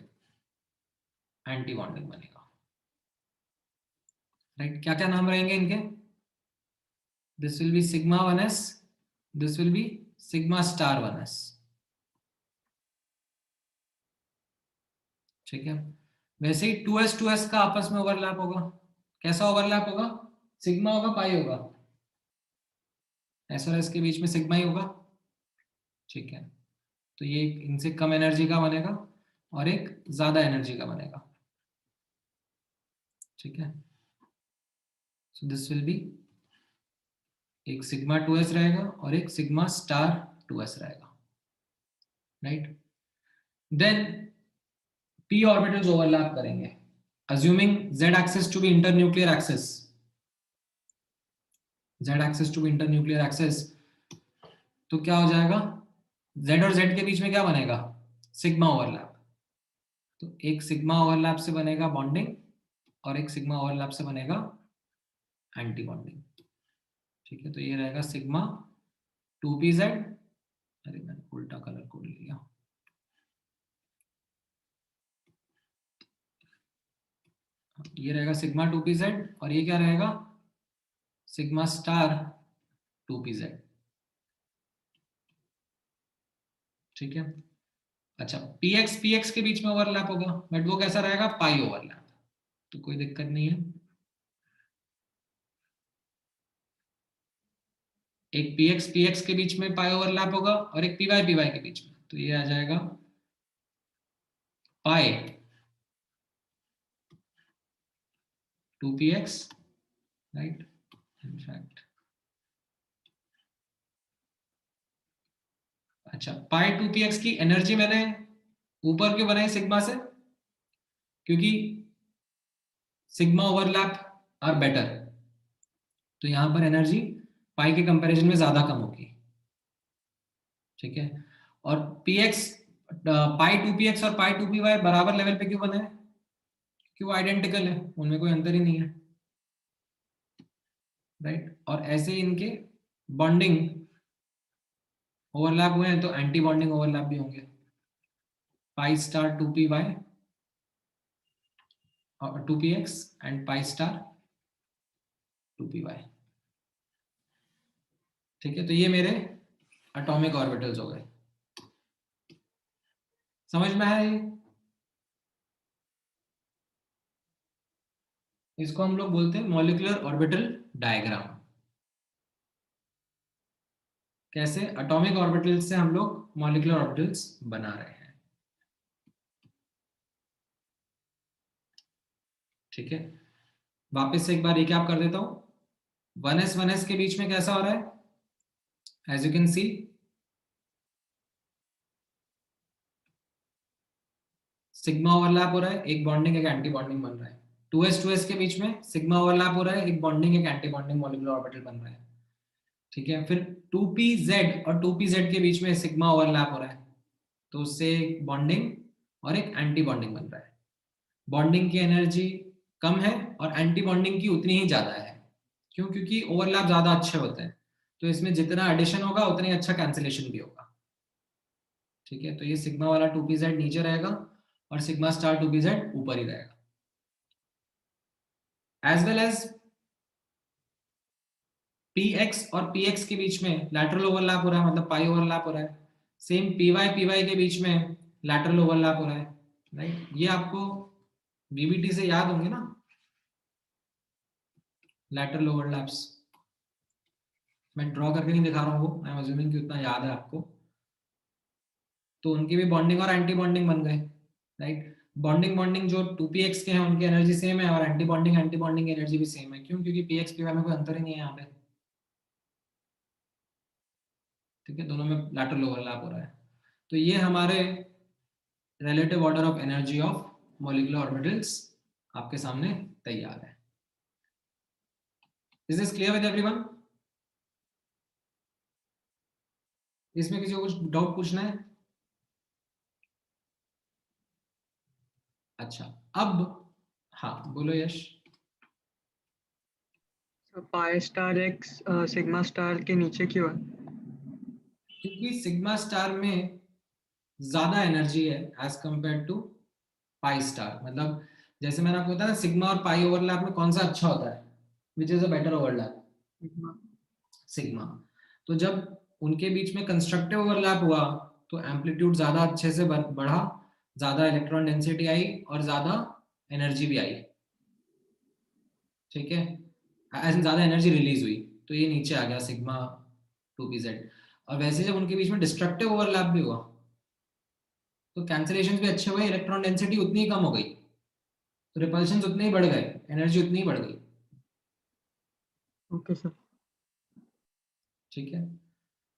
एंटी बॉन्डिंग बनेगा, राइट। क्या क्या नाम रहेंगे इनके, this will B sigma 1s, this will B sigma star 1s, ठीक है। वैसे ही 2s का आपस में ओवरलैप होगा, कैसा ओवरलैप होगा, सिग्मा होगा पाई होगा, s और s के बीच में सिग्मा ही होगा, ठीक है। तो ये इनसे कम एनर्जी का बनेगा और एक ज्यादा एनर्जी का बनेगा, ठीक है। सो दिस विल बी एक सिग्मा 2s रहेगा और एक सिग्मा स्टार 2s रहेगा, right. Then p orbitals overlap करेंगे, assuming z axis to be internuclear axis, z axis to be internuclear axis, तो क्या हो जाएगा, z और z के बीच में क्या बनेगा, सिग्मा ओवरलैप, तो एक सिग्मा ओवरलैप से बनेगा बॉन्डिंग और एक सिग्मा ओवरलैप से बनेगा एंटी बॉन्डिंग, ठीक है। तो ये रहेगा सिग्मा 2pz, अरे मैंने उल्टा कलर कोड लिया, ये रहेगा सिग्मा 2pz और ये क्या रहेगा, सिग्मा स्टार 2pz, ठीक है। अच्छा, px के बीच में ओवरलैप होगा, बट वो कैसा रहेगा, पाई ओवरलैप, तो कोई दिक्कत नहीं है। एक px के बीच में पाई ओवरलैप होगा और एक py के बीच में, तो ये आ जाएगा पाई 2px, राइट, इनफैक्ट अच्छा, पाई 2px की एनर्जी मैंने ऊपर क्यों बनाई सिग्मा से, क्योंकि सिग्मा ओवरलैप आर बेटर, तो यहां पर एनर्जी पाई के कंपैरिजन में ज्यादा कम होगी, ठीक है। और px पाई 2px और पाई 2py बराबर लेवल पे क्यों बने, क्यों आइडेंटिकल है, उनमें कोई अंतर ही नहीं है, राइट। और ऐसे इनके बॉन्डिंग ओवरलैप हुए हैं तो एंटी बॉन्डिंग ओवरलैप भी होंगे, pi star 2py और 2px and pi star 2py। ठीक है, तो ये मेरे एटॉमिक ऑर्बिटल्स हो गए। समझ में आया ये? इसको हम लोग बोलते हैं मॉलिक्यूलर ऑर्बिटल डायग्राम। कैसे? एटॉमिक ऑर्बिटल्स से हम लोग मॉलिक्यूलर ऑर्बिटल्स बना रहे हैं। ठीक है, वापस से एक बार रिकैप कर देता हूं। 1s 1s के बीच में कैसा हो रहा है? As you can see, sigma overlap हो रहा है, एक बॉन्डिंग एक एंटी बॉन्डिंग बन रहा है। 2s 2s के बीच में सिग्मा ओवरलैप हो रहा है, एक बॉन्डिंग एक एंटी बॉन्डिंग मॉलिक्यूलर ऑर्बिटल बन रहा है। ठीक है, फिर 2pz और 2pz के बीच में सिग्मा ओवरलैप हो रहा है, तो उससे एक बॉन्डिंग और एक एंटी बॉन्डिंग बन रहा है। बॉन्डिंग की एनर्जी कम है और एंटी बॉन्डिंग की उतनी ही ज्यादा है। क्यों? क्योंकि ओवरलैप ज्यादा अच्छे होते हैं, तो इसमें जितना एडिशन होगा उतना ही अच्छा कैंसिलेशन भी होगा। ठीक है, तो ये सिग्मा वाला 2pz नीचे रहेगा और सिग्मा स्टार 2pz ऊपर ही रहेगा। एज वेल एज px और px के बीच में लैटरल ओवरलैप हो रहा है, मतलब पाई ओवरलैप हो रहा है। सेम py के बीच में लैटरल ओवरलैप हो रहा है, राइट? ये आपको बीबीटी से याद होंगे ना, लैटरल ओवरलैप्स। मैं ड्रॉ करके नहीं दिखा रहा हूँ, आई एम अज्यूमिंग कि उतना याद है आपको। तो उनकी भी बॉन्डिंग और एंटी बॉन्डिंग बन गए, राइट? बॉन्डिंग बॉन्डिंग जो 2px के हैं उनकी एनर्जी सेम है, और एंटी बॉन्डिंग की एनर्जी भी सेम है। क्यों? क्योंकि px py में कोई अंतर ही नहीं है यहाँ पे। ठीक है, दोनों में लैटरल ओवरलैप हो रहा है। तो ये हमारे relative order of energy of molecular orbitals आपके सामने तैयार है। Is this clear with everyone? इसमें किसी को कुछ डाउट पूछना है? अच्छा, अब हाँ बोलो Yash. Pi star x sigma star के नीचे क्यों है? क्योंकि सिग्मा स्टार में ज्यादा एनर्जी है as compare to pi star. मतलब जैसे मैंने आपको बताया, सिग्मा और पाई ओवरलैप में कौन सा अच्छा होता है? Which is a better overlap? Sigma. तो जब उनके बीच में कंस्ट्रक्टिव ओवरलैप हुआ तो एम्पलीट्यूड ज्यादा अच्छे से बढ़ा, ज्यादा इलेक्ट्रॉन डेंसिटी आई और ज्यादा एनर्जी भी आई। ठीक है, ज्यादा एनर्जी रिलीज हुई, तो ये नीचे आ गया सिग्मा 2pz। और वैसे जब उनके बीच में डिस्ट्रक्टिव ओवरलैप भी हुआ तो कैंसिलेशन भी अच्छे हुए, इलेक्ट्रॉन डेंसिटी उतनी ही कम हो गई, तो रिपल्शन उतने ही बढ़ गए, एनर्जी उतनी ही बढ़ गई। Okay sir. ठीक है,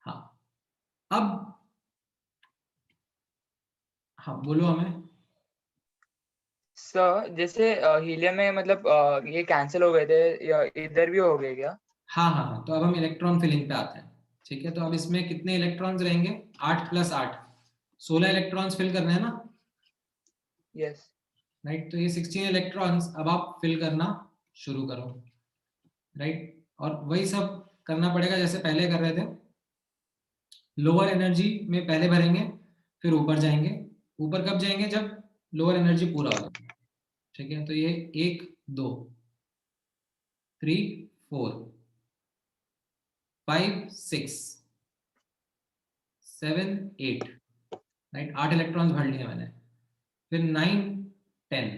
हाँ। अब हाँ बोलो हमें। सर जैसे हीलियम में मतलब ये कैंसिल हो गए थे, या इधर भी हो गए क्या? हाँ हाँ हाँ, तो अब हम इलेक्ट्रॉन फिलिंग पे आते हैं। ठीक है, तो अब इसमें कितने इलेक्ट्रॉन्स रहेंगे? 8 + 8, 16 इलेक्ट्रॉन्स फिल करने हैं ना, यस। राइट? तो ये 16 इलेक्ट्रॉन्स अब आप फिल करना शुरू करो, राइट? और वही सब करना पड़ेगा जैसे पहले कर रहे थे। लोअर एनर्जी में पहले भरेंगे, फिर ऊपर जाएंगे। ऊपर कब जाएंगे? जब लोअर एनर्जी पूरा हो जाए। ठीक है, तो ये 1 2 3 4 5 6 7 8, राइट? 8 इलेक्ट्रॉन्स भर लिए मैंने, फिर 9 10।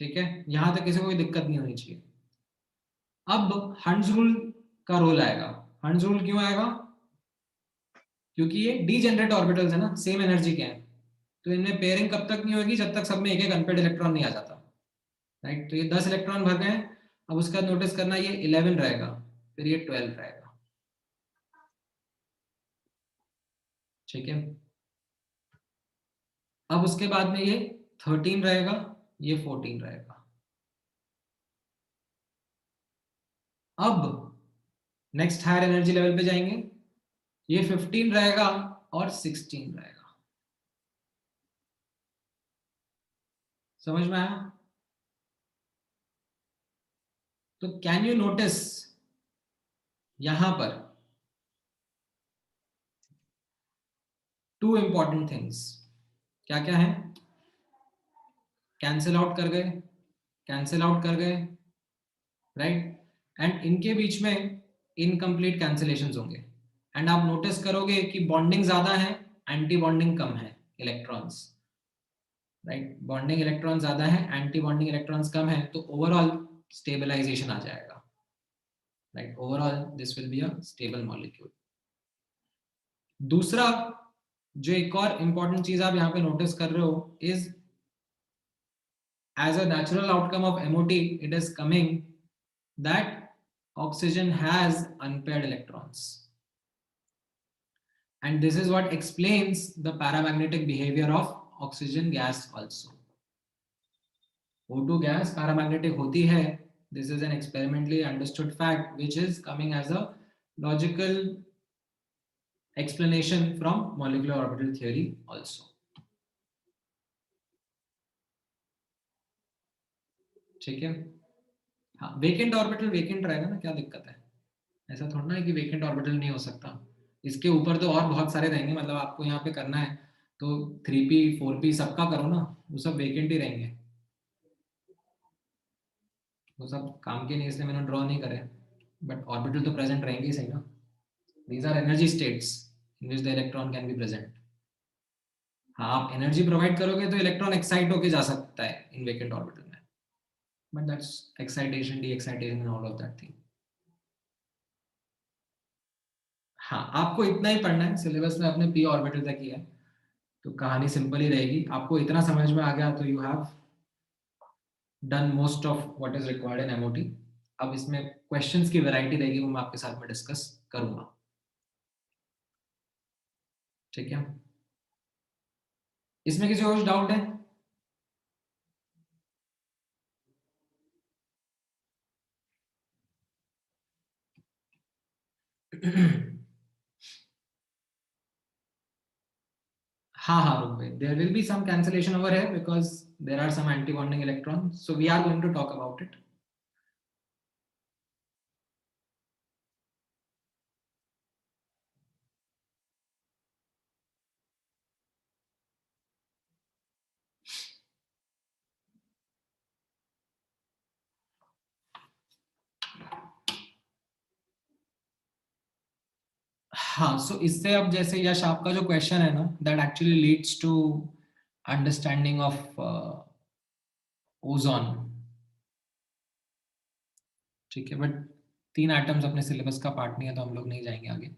ठीक है, यहां तक किसी को कोई दिक्कत नहीं होनी चाहिए। अब हंड्स रूल का रोल आएगा। हंड्स रूल क्यों आएगा? क्योंकि ये डीजेनरेट ऑर्बिटल्स है ना, सेम एनर्जी के हैं, तो इनमें पेयरिंग कब तक नहीं होगी? जब तक सब में एक एक अनपेड इलेक्ट्रॉन नहीं आ जाता, राइट? तो ये 10 इलेक्ट्रॉन भर गए। अब उसका नोटिस करना, ये 11 रहेगा, फिर ये 12 रहेगा। ठीक है, अब उसके बाद में ये 13 रहेगा, ये 14 रहेगा। अब नेक्स्ट हायर एनर्जी लेवल पे जाएंगे, ये 15 रहेगा और 16 रहेगा। समझ में आया? तो कैन यू नोटिस यहां पर 2 important things. क्या क्या है? कैंसिल आउट कर गए, कैंसिल आउट कर गए, राइट? एंड इनके बीच में इनकम्प्लीट कैंसिलेशंस होंगे. एंड आप नोटिस करोगे कि बॉन्डिंग ज्यादा है, एंटी बॉन्डिंग कम है इलेक्ट्रॉन्स, राइट? बॉन्डिंग इलेक्ट्रॉन ज्यादा है, एंटी बॉन्डिंग इलेक्ट्रॉन्स कम है, तो ओवरऑल स्टेबलाइजेशन आ जाएगा, right? Overall this will be a stable molecule. दूसरा जो एक और इंपॉर्टेंट चीज आप यहाँ पे नोटिस कर रहे हो is as a natural outcome of MOT, it is coming that oxygen has unpaired electrons, and this is what explains the paramagnetic behavior of oxygen gas also. O2 gas paramagnetic hoti hai. This is an experimentally understood fact which is coming as a logical explanation from molecular orbital theory also. ठीक है. हाँ, vacant orbital vacant रहेगा ना, क्या दिक्कत है? ऐसा थोड़ा ना है कि वेकेंट ऑर्बिटल नहीं हो सकता. इसके ऊपर तो और बहुत सारे रहेंगे. मतलब आपको यहाँ पे करना है तो 3p 4p सबका करो ना, वो सब वेकेंट ही रहेंगे. वो सब काम के नहीं, इसलिए मैंने ड्रॉ नहीं करे. बट ऑर्बिटल तो प्रेजेंट रहेंगे ही सही ना. These are energy states in which the electron can be present. हाँ, आप एनर्जी प्रोवाइड करोगे तो इलेक्ट्रॉन एक्साइट होके जा सकता है इन वेकेंट ऑर्बिटल में. But that's excitation, D excitation and all of that thing. हाँ, आपको इतना ही पढ़ना है. सिलेबस में अपने p ऑर्बिटल तक ही है, तो कहानी सिंपल ही रहेगी. आपको इतना समझ में आ गया तो you have done most of what is required in MOT. अब इसमें क्वेश्चंस की वैरायटी रहेगी, वो मैं आपके साथ में डिस्कस करूंगा. ठीक है. इसमें किसी और डाउट है? हाँ हाँ रुक भाई, there will be some cancellation over here because there are some anti-bonding electrons, so we are going to talk about it. हाँ, सो इससे अब जैसे यश आपका जो क्वेश्चन है ना, that actually leads to understanding of ozone. ठीक है, बट 3 एटम्स अपने सिलेबस का पार्ट नहीं है, तो हम लोग नहीं जाएंगे आगे.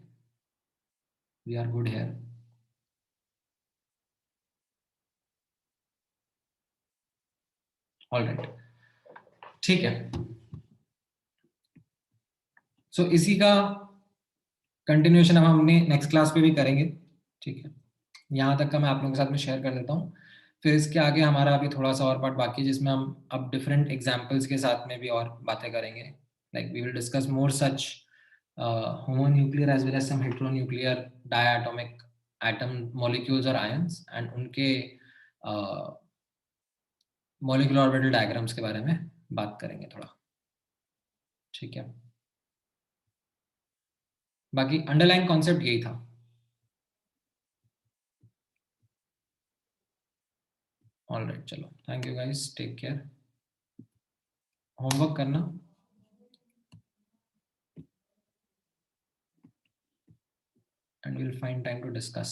We are good here. Alright, ठीक है. सो इसी का कंटिन्यूएशन अब हमने नेक्स्ट क्लास पे भी करेंगे. ठीक है, यहाँ तक का मैं आप लोगों के साथ में शेयर कर देता हूँ. फिर इसके आगे हमारा अभी थोड़ा सा और पार्ट बाकी है, जिसमें हम अब डिफरेंट एग्जांपल्स के साथ में भी और बातें करेंगे. Like we will discuss more such homonuclear as well as some heteronuclear diatomic atom molecules और आयंस, एंड उनके मॉलिक्यूलर ऑर्बिटल डायग्राम्स के बारे में बात करेंगे थोड़ा. ठीक है, बाकी अंडरलाइन कॉन्सेप्ट यही था. ऑलराइट, चलो, thank you guys, take care. Homework करना. And we'll find time to discuss.